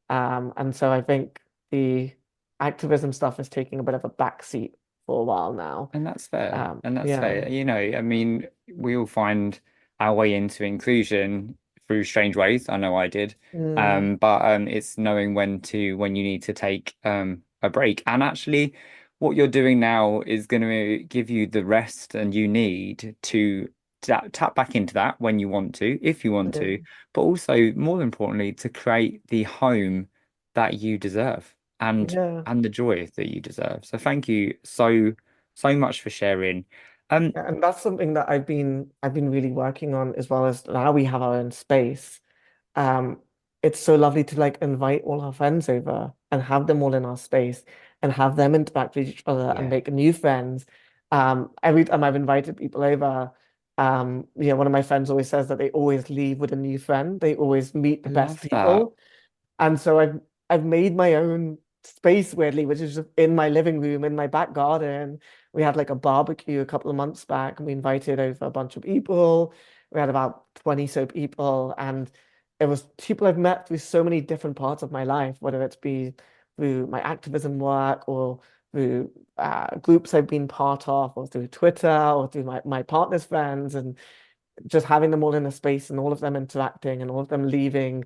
And so I think the activism stuff is taking a bit of a backseat for a while now. And that's fair. And that's Yeah. fair. I mean, we all find our way into inclusion through strange ways. I know I did. Mm, But it's knowing when you need to take a break. And actually, what you're doing now is going to give you the rest and you need to tap back into that when you want to, if you want to, mm, but also more importantly, to create the home that you deserve yeah. and the joy that you deserve. So thank you so much for sharing. Um, Yeah, and that's something that I've been really working on, as well as now we have our own space. Um, it's so lovely to like invite all our friends over and have them all in our space and have them interact with each other and yeah, make new friends. Every time I've invited people over, one of my friends always says that they always leave with a new friend. They always meet the I best love that. people. And so I've made my own space weirdly, which is just in my living room, in my back garden. We had like a barbecue a couple of months back, and we invited over a bunch of people. We had about 20 so people, and it was people I've met through so many different parts of my life, whether it's be through my activism work or through groups I've been part of, or through Twitter, or through my partner's friends, and just having them all in a space and all of them interacting and all of them leaving,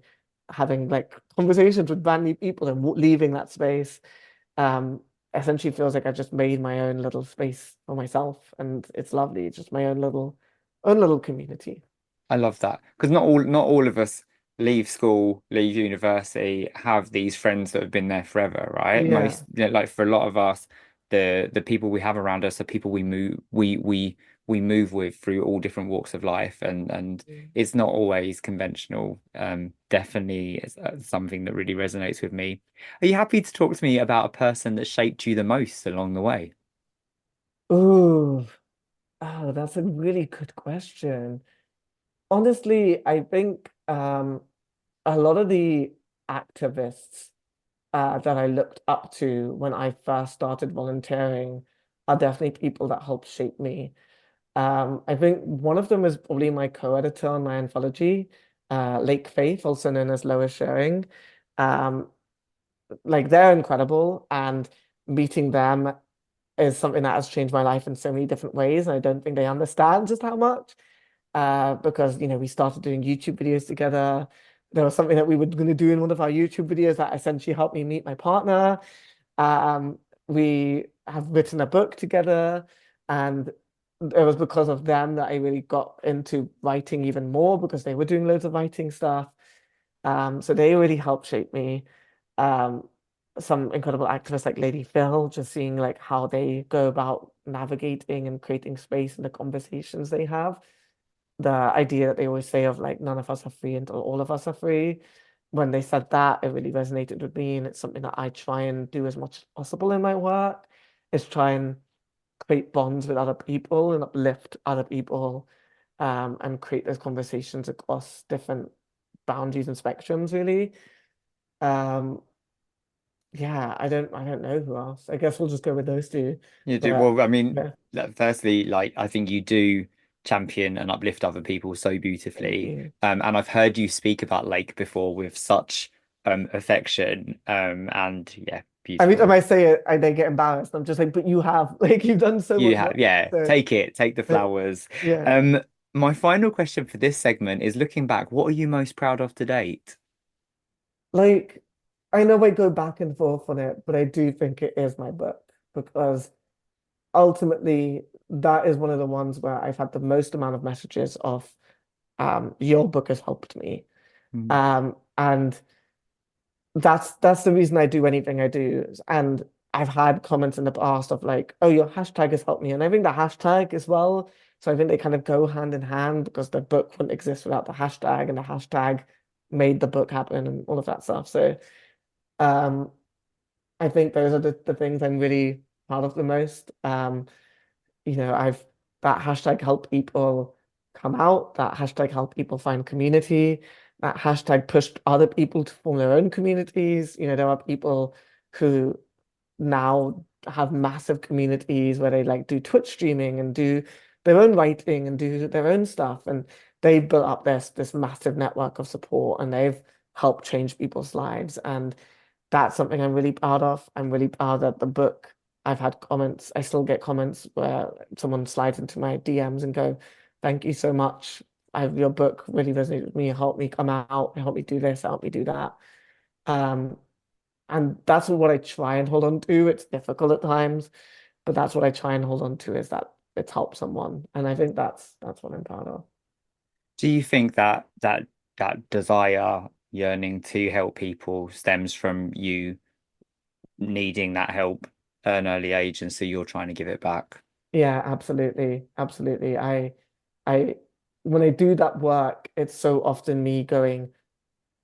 having like conversations with brand new people and leaving that space, um, essentially feels like I've just made my own little space for myself, and it's lovely. It's just my own little community. I love that because not all of us leave school, leave university, have these friends that have been there forever, right? Yeah. Like for a lot of us, the people we have around us are people we move with through all different walks of life, and Mm. it's not always conventional. Definitely is something that really resonates with me. Are you happy to talk to me about a person that shaped you the most along the way? Ooh, oh, that's a really good question. Honestly, I think a lot of the activists that I looked up to when I first started volunteering are definitely people that helped shape me. I think one of them is probably my co-editor on my anthology, Lake Faith, also known as Lois Shearing. Um, like they're incredible, and meeting them is something that has changed my life in so many different ways. And I don't think they understand just how much. Because we started doing YouTube videos together. There was something that we were going to do in one of our YouTube videos that essentially helped me meet my partner. Um, we have written a book together, and it was because of them that I really got into writing even more because they were doing loads of writing stuff. So they really helped shape me. Um, some incredible activists like Lady Phil, just seeing like how they go about navigating and creating space in the conversations they have. The idea that they always say of like none of us are free until all of us are free. When they said that, it really resonated with me, and it's something that I try and do as much as possible in my work, is try and create bonds with other people and uplift other people, and create those conversations across different boundaries and spectrums, really. Um, yeah, I don't know who else. I guess we'll just go with those two. You do But well. I mean, yeah, firstly, like I think you do champion and uplift other people so thank beautifully. you. And I've heard you speak about Lake before with such affection. And yeah, Every time beautiful. I say it, they get embarrassed. I'm just like, but you have, like, you've done so You much have, work. yeah, So, take it, take the flowers. yeah, Um, my final question for this segment is looking back, what are you most proud of to date? like, I know I go back and forth on it, but I do think it is my book because ultimately that is one of the ones where I've had the most amount of messages of, your book has helped me. Mm. And that's the reason I do anything I do. And I've had comments in the past of like, oh, your hashtag has helped me. And I think the hashtag as well. So I think they kind of go hand in hand because the book wouldn't exist without the hashtag, and the hashtag made the book happen and all of that stuff. So um I think those are the things I'm really proud of the most. I've that hashtag helped people come out, that hashtag helped people find community, that hashtag pushed other people to form their own communities. There are people who now have massive communities where they like do Twitch streaming and do their own writing and do their own stuff. And they've built up this massive network of support and they've helped change people's lives. And that's something I'm really proud of. I'm really proud that the book, I've had comments, I still get comments where someone slides into my DMs and go, thank you so much. Your book really resonated with me. It helped me come out. It helped me do this. It helped me do that. Um, and that's what I try and hold on to. It's difficult at times, but that's what I try and hold on to is that it's helped someone. And I think that's what I'm proud of. Do you think that that desire, yearning to help people stems from you needing that help at an early age, and so you're trying to give it back? Yeah, absolutely. Absolutely. I when I do that work, it's so often me going,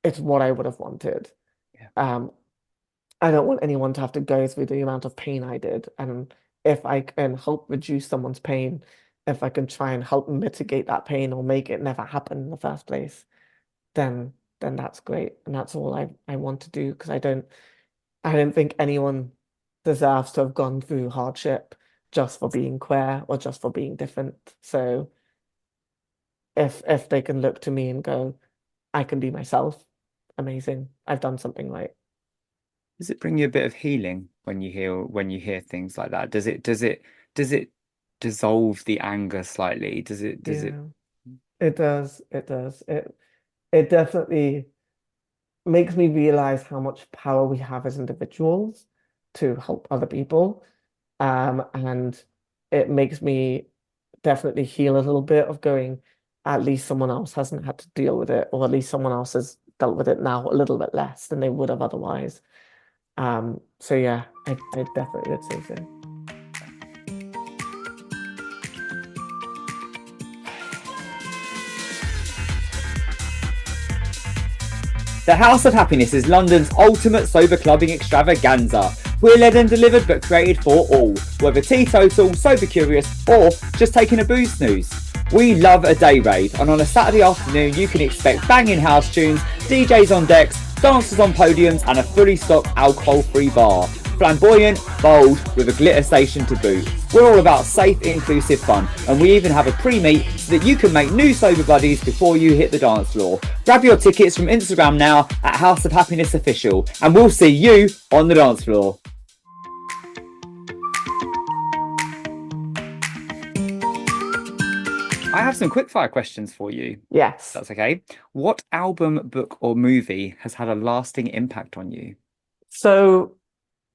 it's what I would have wanted. Yeah. I don't want anyone to have to go through the amount of pain I did. And if I can help reduce someone's pain, if I can try and help mitigate that pain or make it never happen in the first place, then that's great. And that's all I want to do because I don't think anyone deserves to have gone through hardship just for being queer or just for being different. So if they can look to me and go, I can be myself, amazing. I've done something right. Does it bring you a bit of healing when you hear things like that? Does it dissolve the anger slightly? Does it Yeah, it does. It does. It definitely makes me realize how much power we have as individuals to help other people. And it makes me definitely heal a little bit of going, at least someone else hasn't had to deal with it, or at least someone else has dealt with it now a little bit less than they would have otherwise. So yeah, I definitely would say so. The House of Happiness is London's ultimate sober clubbing extravaganza. We're led and delivered but created for all, whether teetotal, sober curious, or just taking a booze snooze. We love a day raid, and on a Saturday afternoon you can expect banging house tunes, DJs on decks, dancers on podiums, and a fully stocked alcohol-free bar. Flamboyant, bold, with a glitter station to boot. We're all about safe, inclusive fun, and we even have a pre-meet so that you can make new sober buddies before you hit the dance floor. Grab your tickets from Instagram now at House of Happiness Official, and we'll see you on the dance floor. I have some quickfire questions for you. Yes. That's okay. What album, book, or movie has had a lasting impact on you? So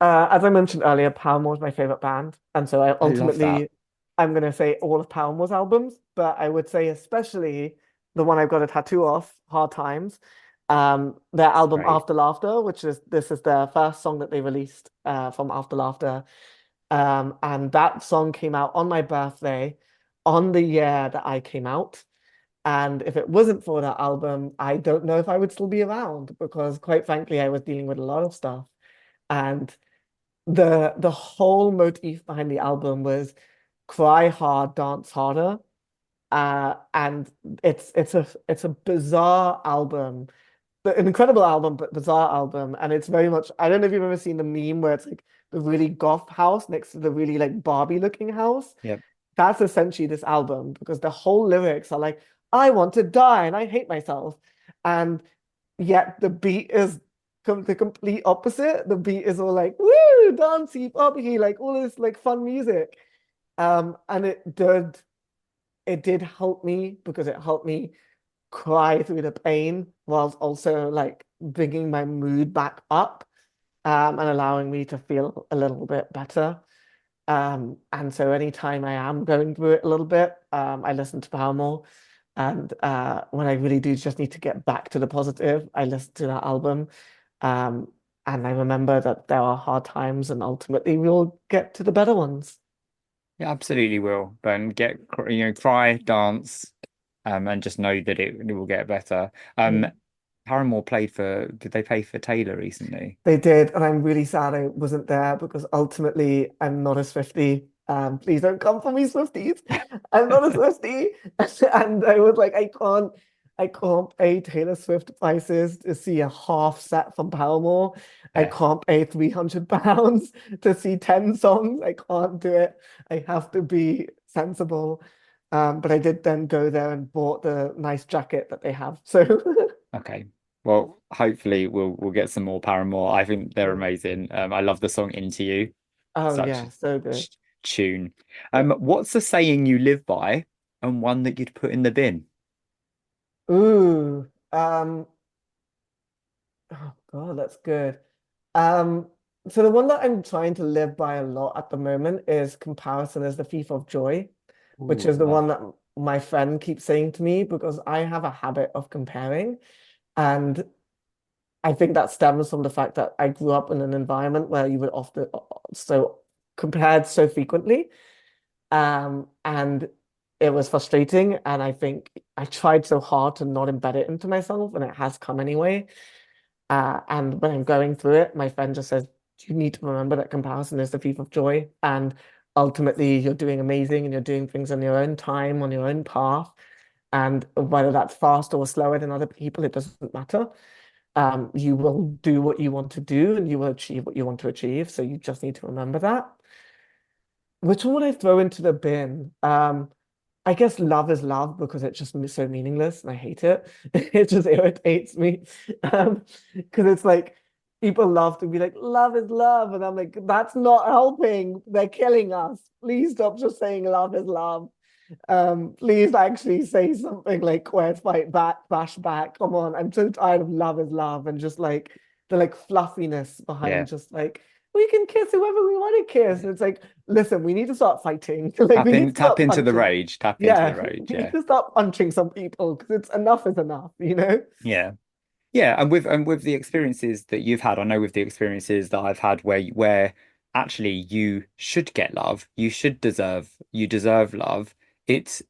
as I mentioned earlier, Paramore is my favorite band, and so I love that. I'm gonna say all of Paramore's albums, but I would say especially the one I've got a tattoo of, Hard Times. Their It's album great. After Laughter, which is this is their first song that they released from After Laughter. And that song came out on my birthday, on the year that I came out. And if it wasn't for that album, I don't know if I would still be around because, quite frankly, I was dealing with a lot of stuff. And the whole motif behind the album was cry hard, dance harder. And it's a bizarre album, an incredible album, but bizarre album. And it's very much, I don't know if you've ever seen the meme where it's like the really goth house next to the really like Barbie looking house. Yep. That's essentially this album because the whole lyrics are like, I want to die and I hate myself. And yet the beat is the complete opposite. The beat is all like, woo, dancey, poppy, like all this like fun music. And it did help me because it helped me cry through the pain whilst also like bringing my mood back up and allowing me to feel a little bit better. And so anytime I am going through it a little bit, I listen to Paramore. And when I really do just need to get back to the positive, I listen to that album. Um, and I remember that there are hard times and ultimately we'll get to the better ones. Yeah, absolutely will. But cry, dance, and just know that it will get better. Yeah. Paramore did they play for Taylor recently? They did, and I'm really sad I wasn't there because ultimately I'm not a Swiftie. Please don't come for me, Swifties. I'm not a Swiftie. And I was like, I can't. I can't pay Taylor Swift prices to see a half set from Paramore. I Yeah. can't pay £300 to see 10 songs. I can't do it. I have to be sensible. But I did then go there and bought the nice jacket that they have. So Okay. Well, hopefully we'll get some more Paramore. I think they're yeah. amazing. I love the song Into You. Oh Such yeah, a so good. tune. Yeah. What's the saying you live by and one that you'd put in the bin? Ooh. Oh God, that's good. Um, so the one that I'm trying to live by a lot at the moment is comparison is the thief of joy, which Ooh, is the one that my friend keeps saying to me because I have a habit of comparing. And I think that stems from the fact that I grew up in an environment where you were often so compared so frequently. And it was frustrating. And I think I tried so hard to not embed it into myself, and it has come anyway. And when I'm going through it, my friend just says, you need to remember that comparison is the thief of joy. And ultimately, you're doing amazing and you're doing things on your own time, on your own path. And whether that's faster or slower than other people, it doesn't matter. You will do what you want to do and you will achieve what you want to achieve. So you just need to remember that. Which one would I throw into the bin? I guess love is love because it's just so meaningless and I hate it. It just irritates me. Because it's like people love to be like, love is love. And I'm like, that's not helping. They're killing us. Please stop just saying love is love. Please actually say something like queer fight back, bash back. Come on. I'm so tired of love is love and just like the like fluffiness yeah. behind just like we can kiss whoever we want to kiss. Yeah. And it's like, listen, we need to start fighting. Like we need to Tap start into the punching. rage. Tap into the Yeah, rage. we need Yeah. to start punching some people because it's enough is enough, you know? Yeah. Yeah, and with the experiences that you've had, I know with the experiences that I've had where actually you should get love, you deserve love. It's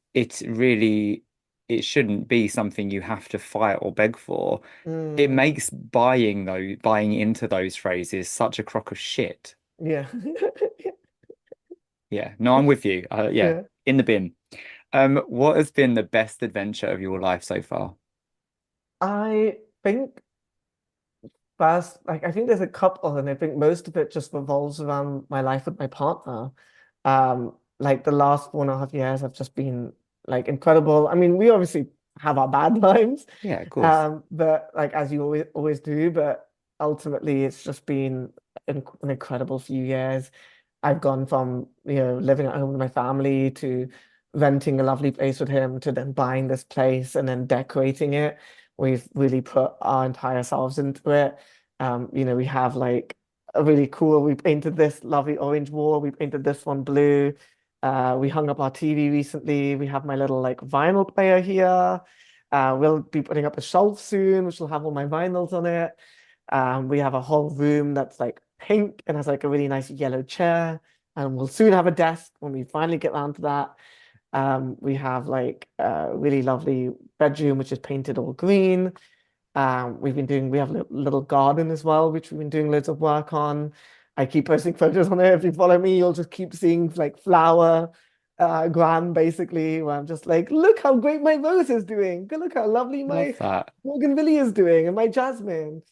really it shouldn't be something you have to fight or beg for. It Mm, makes buying into those phrases such a crock of shit. yeah. Yeah, no, I'm with you. Yeah, Yeah. in the bin. What has been the best adventure of your life so far? I think First, like I think there's a couple, and I think most of it just revolves around my life with my partner. Like the last 4.5 years have just been like incredible. I mean, we obviously have our bad times, Yeah, of course. but like as you always do, but ultimately it's just been an incredible few years. I've gone from, living at home with my family to renting a lovely place with him to then buying this place and then decorating it. We've really put our entire selves into it. We have like a really cool, we painted this lovely orange wall, we painted this one blue. We hung up our TV recently. We have my little like vinyl player here. We'll be putting up a shelf soon, which will have all my vinyls on it. We have a whole room that's like pink and has like a really nice yellow chair. And we'll soon have a desk when we finally get around to that. We have like a really lovely bedroom, which is painted all green. We have a little garden as well, which we've been doing loads of work on. I keep posting photos on it. If you follow me, you'll just keep seeing like flower gram basically, where I'm just like, look how great my rose is doing. Look how lovely Love my that. bougainvillea is doing and my jasmine.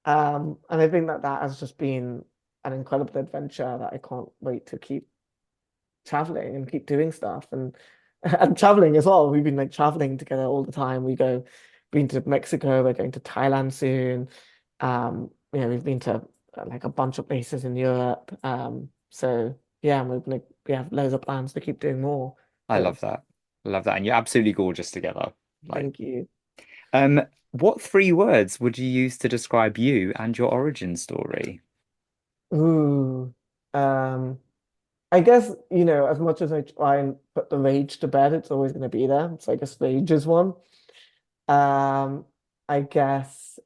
And I think that that has just been an incredible adventure that I can't wait to keep traveling and keep doing stuff and traveling as well. We've been like traveling together all the time. Been to Mexico, we're going to Thailand soon. We've been to like a bunch of places in Europe. So yeah, we have loads of plans to keep doing more. I So love that. I love that. And you're absolutely gorgeous together. Like, thank you. um, what three words would you use to describe you and your origin story? Ooh. Um, I guess, as much as I try and put the rage to bed, it's always going to be there. So I guess rage is one. Um, I guess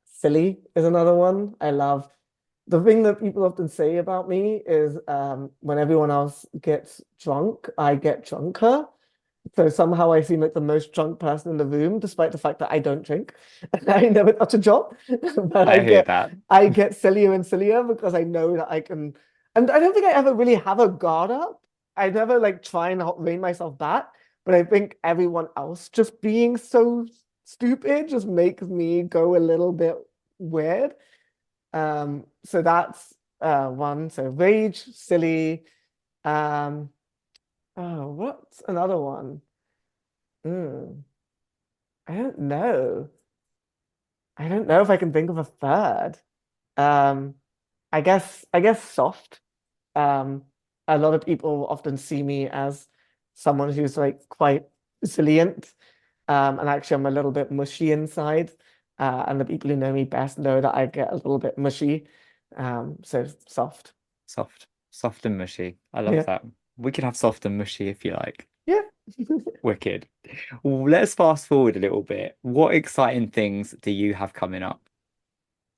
silly is another one. I love the thing that people often say about me is when everyone else gets drunk, I get drunker. So somehow I seem like the most drunk person in the room, despite the fact that I don't drink. I never touch a drop. But I hear that. I get sillier and sillier because I know that I can. And I don't think I ever really have a guard up. I never like try and rein myself back. but I think everyone else just being so stupid just makes me go a little bit weird. So that's one. So rage, silly. Um, oh, what's another one? Hmm, I don't know. I don't know if I can think of a third. Um, I guess soft. Um, a lot of people often see me as someone who's like quite resilient. And actually I'm a little bit mushy inside. And the people who know me best know that I get a little bit mushy. So soft. Soft and mushy. I love Yeah. that. We can have soft and mushy if you like. Yeah. Wicked. Well, let's fast forward a little bit. What exciting things do you have coming up?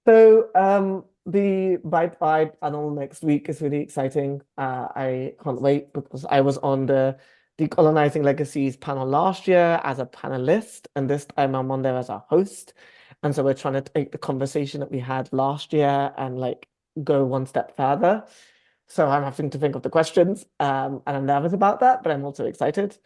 So the Bite Bite panel next week is really exciting. I can't wait because I was on the Decolonizing Legacies panel last year as a panelist, and this time I'm on there as a host. And so we're trying to take the conversation that we had last year and like go one step further. So I'm having to think of the questions, and I'm nervous about that, but I'm also excited.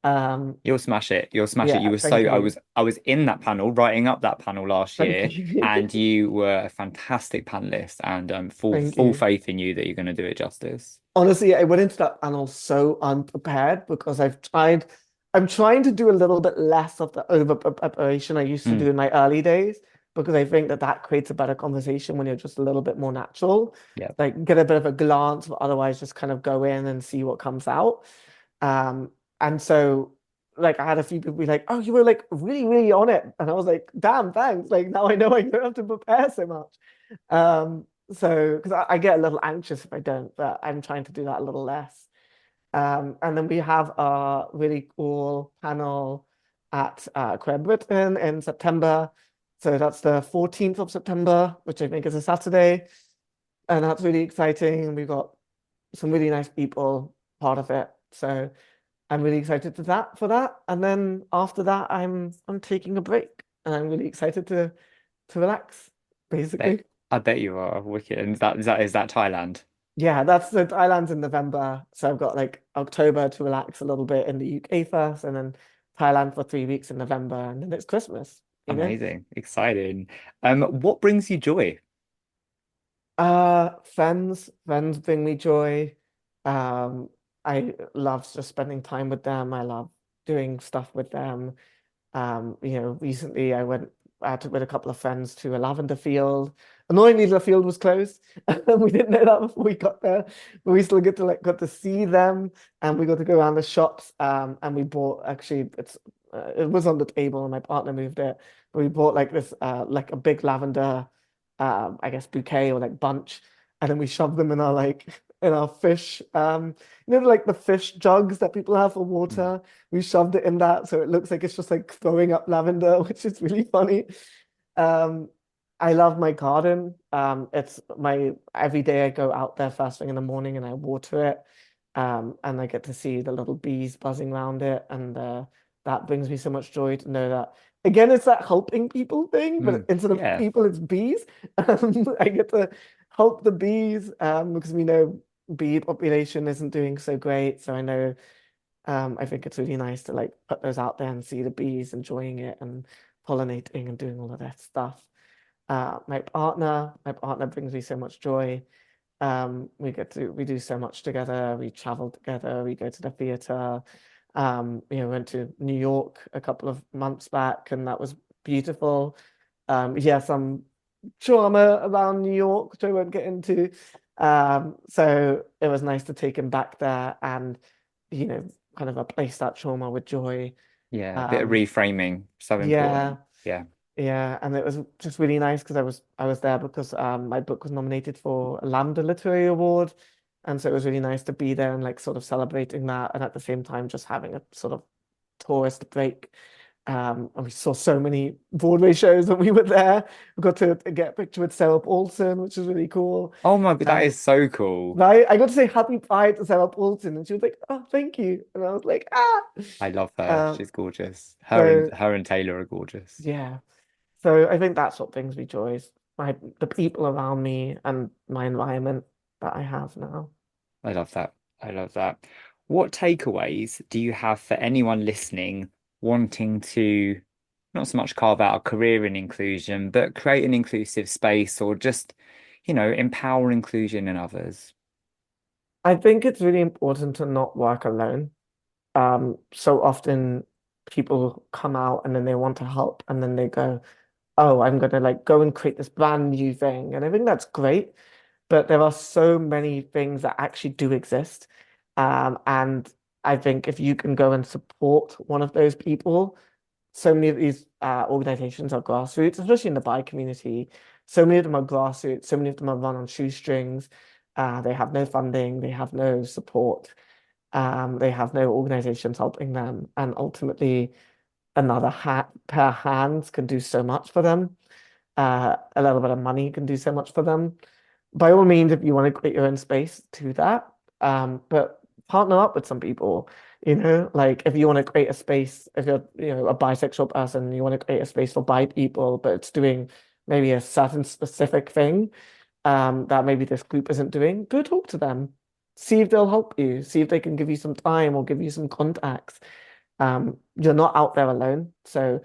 Um, You'll smash it. You'll smash it. You yeah, were so thank you. I was in that panel, writing up that panel last Thank year, you. and you were a fantastic panelist and Thank full you. faith in you that you're going to do it justice. Honestly, I went into that panel so unprepared because I'm trying to do a little bit less of the over preparation I used to do Mm, in my early days because I think that that creates a better conversation when you're just a little bit more natural. yeah. Like get a bit of a glance, but otherwise just kind of go in and see what comes out. Um, and so like I had a few people be like, "Oh, you were like really, really on it," and I was like, "Damn, thanks!" Like now I know I don't have to prepare so much. So because I get a little anxious if I don't, but I'm trying to do that a little less. And then we have a really cool panel at Queer Britain in September. So that's the 14th of September, which I think is a Saturday. And that's really exciting. And we've got some really nice people part of it. So I'm really excited for that. And then after that, I'm taking a break and I'm really excited to relax, Bet, basically. I bet you are wicked. And is that Thailand? Yeah, that's the Thailand's in November. So I've got like October to relax a little bit in the UK first, and then Thailand for 3 weeks in November, and then it's Christmas, you know? Amazing. Exciting. What brings you joy? Friends bring me joy. Um, I love just spending time with them. I love doing stuff with them. Recently I went out with a couple of friends to a lavender field. Annoyingly, the field was closed. We didn't know that before we got there, but we still got to see them, and we got to go around the shops. And we bought actually it was on the table, and my partner moved it. But we bought like this like a big lavender I guess bouquet or like bunch, and then we shoved them in our like in our fish like the fish jugs that people have for Mm, water. We shoved it in that so it looks like it's just like throwing up lavender, which is really funny. Um, I love my garden. It's my every day I go out there first thing in the morning and I water it. And I get to see the little bees buzzing around it, and that brings me so much joy to know that again it's that helping people thing, but instead of yeah. people, it's bees. I get to help the bees because we know bee population isn't doing so great. So I know I think it's really nice to like put those out there and see the bees enjoying it and pollinating and doing all of that stuff. My partner brings me so much joy. We do so much together. We travel together. We go to the theater. Went to New York a couple of months back, and that was beautiful. Yeah, some trauma around New York, which I won't get into. So it was nice to take him back there and, you know, kind of replace that trauma with joy. Yeah. A bit of Um, reframing. So yeah, important. Yeah. yeah, and it was just really nice because I was there because my book was nominated for a Lambda Literary Award, and so it was really nice to be there and like sort of celebrating that, and at the same time just having a sort of tourist break. And we saw so many Broadway shows when we were there. We got to get a picture with Sarah Paulson, which was really cool. Oh my God, that Um, is so cool. right, I got to say Happy Pride to Sarah Paulson, and she was like, "Oh, thank you," and I was like, "Ah." I love her. Um, She's gorgeous. so Her and Taylor are gorgeous. yeah. So I think that's what brings me joy is the people around me and my environment that I have now. I love that. I love that. what takeaways do you have for anyone listening wanting to not so much carve out a career in inclusion, but create an inclusive space or just, empower inclusion in others? I think it's really important to not work alone. So often people come out and then they want to help and then they go, oh, I'm gonna like go and create this brand new thing. And I think that's great, but there are so many things that actually do exist. And I think if you can go and support one of those people, so many of these organizations are grassroots, especially in the bi community. So many of them are grassroots, so many of them are run on shoestrings. They have no funding, they have no support, they have no organizations helping them. And ultimately, another hat pair of hands can do so much for them. A little bit of money can do so much for them. By all means, if you want to create your own space, do that. But partner up with some people, like if you want to create a space, if you're, a bisexual person, you want to create a space for bi people, but it's doing maybe a certain specific thing, that maybe this group isn't doing, go talk to them. See if they'll help you. See if they can give you some time or give you some contacts. You're not out there alone. So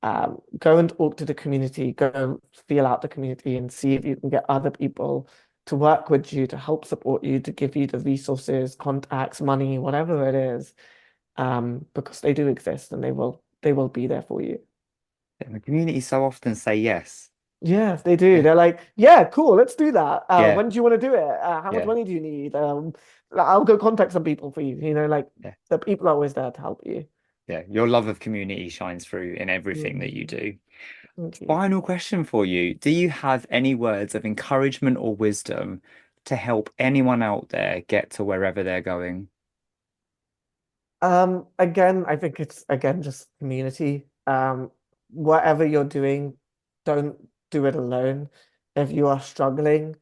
go and talk to the community, go feel out the community and see if you can get other people to work with you, to help support you, to give you the resources, contacts, money, whatever it is, because they do exist and they will be there for you. And the community so often say yes. Yes, they do. Yeah, They're like, yeah, cool, let's do that. yeah, When do you want to do it? How much yeah, money do you need? I'll go contact some people for you. Like yeah, the people are always there to help you. yeah. Your love of community shines through in everything that you Mm, do. thank you. Final question for you. Do you have any words of encouragement or wisdom to help anyone out there get to wherever they're going? Again, I think it's again just community. Whatever you're doing, don't do it alone. If you are struggling,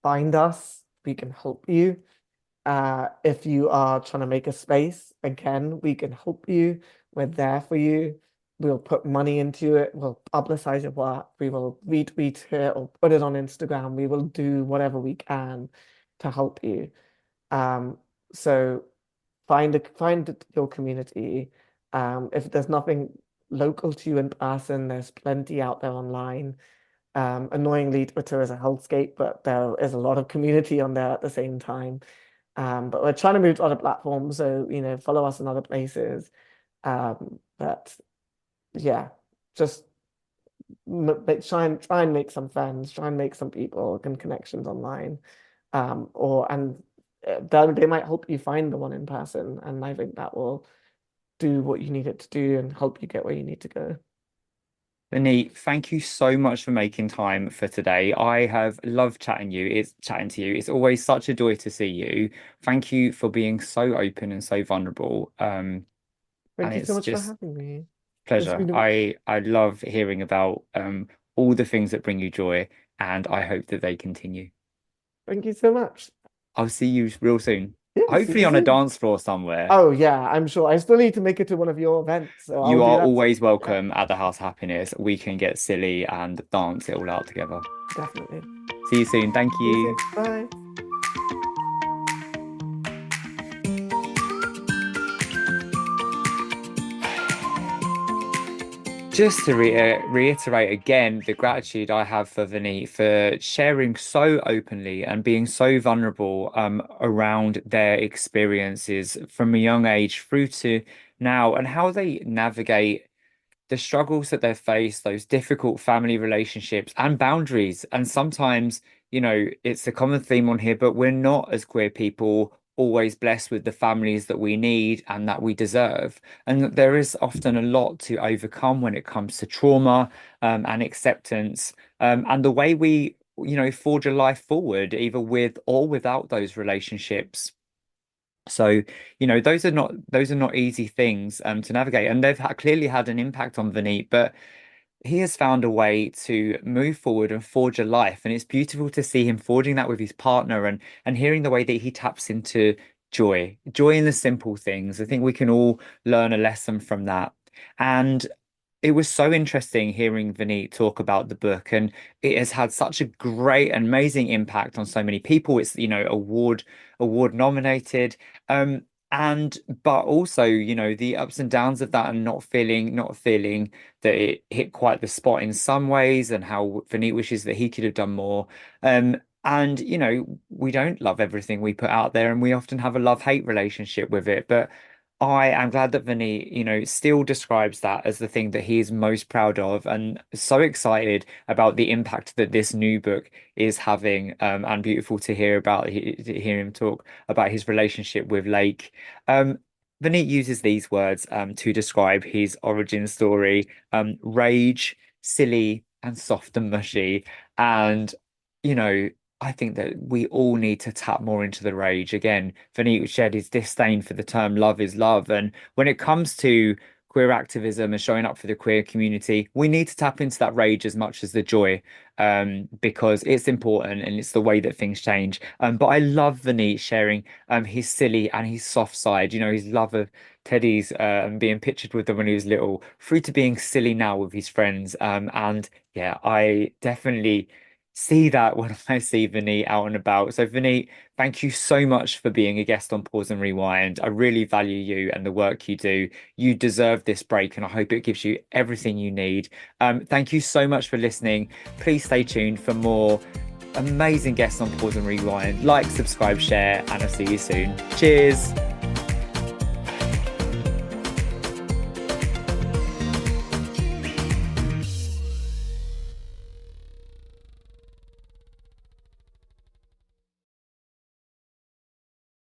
find us. We can help you. If you are trying to make a space, again, we can help you. We're there for you. We'll put money into it. We'll publicize your work. We will retweet it or put it on Instagram. We will do whatever we can to help you. Um, so find your community. If there's nothing local to you in person, there's plenty out there online. Annoyingly, Twitter is a hellscape, but there is a lot of community on there at the same time. But we're trying to move to other platforms, so follow us in other places. But yeah, just try and make some friends, try and make some people and connections online. Or and then they might help you find the one in person, and I think that will do what you need it to do and help you get where you need to go. Vaneet, thank you so much for making time for today. I have loved chatting to you. It's always such a joy to see you. Thank you for being so open and so vulnerable. And Thank you so it's much for just having me. It's pleasure. been I love hearing about all the things that bring you joy, and I hope that they continue. Thank you so much. I'll see you real soon. Yeah, see Hopefully you on a soon. dance floor somewhere. Oh yeah, I'm sure. I still need to make it to one of your events, so I'll You do are that soon. always Yeah, welcome at the House of Happiness. We can get silly and dance it all out together. definitely. See you soon. Thank See you you. soon. Bye. Just to reiterate again the gratitude I have for Vinny for sharing so openly and being so vulnerable around their experiences from a young age through to now and how they navigate the struggles that they face, those difficult family relationships and boundaries. And sometimes, it's a common theme on here, but we're not as queer people always blessed with the families that we need and that we deserve. And that there is often a lot to overcome when it comes to trauma, and acceptance, and the way we, forge a life forward, either with or without those relationships. So, those are not easy things to navigate, and they've clearly had an impact on Vineet, but he has found a way to move forward and forge a life, and it's beautiful to see him forging that with his partner and hearing the way that he taps into joy in the simple things. I think we can all learn a lesson from that. And it was so interesting hearing Vineet talk about the book, and it has had such a great and amazing impact on so many people. It's, award nominated. and but also, the ups and downs of that, and not feeling that it hit quite the spot in some ways, and how Vaneet wishes that he could have done more. And we don't love everything we put out there, and we often have a love-hate relationship with it. But I am glad that Vaneet, still describes that as the thing that he is most proud of, and so excited about the impact that this new book is having. And beautiful to to hear him talk about his relationship with Lake. Um, Vaneet uses these words to describe his origin story: rage, silly, and soft and mushy. And you know, I think that we all need to tap more into the rage. Again, Vaneet shared his disdain for the term love is love. And when it comes to queer activism and showing up for the queer community, we need to tap into that rage as much as the joy, because it's important and it's the way that things change. But I love Vaneet sharing his silly and his soft side, his love of teddies and being pictured with them when he was little, through to being silly now with his friends. And yeah, I definitely see that when I see Vaneet out and about. So, Vaneet, thank you so much for being a guest on Pause and Rewind. I really value you and the work you do. You deserve this break, and I hope it gives you everything you need. Thank you so much for listening. Please stay tuned for more amazing guests on Pause and Rewind. Like, subscribe, share, and I'll see you soon. Cheers.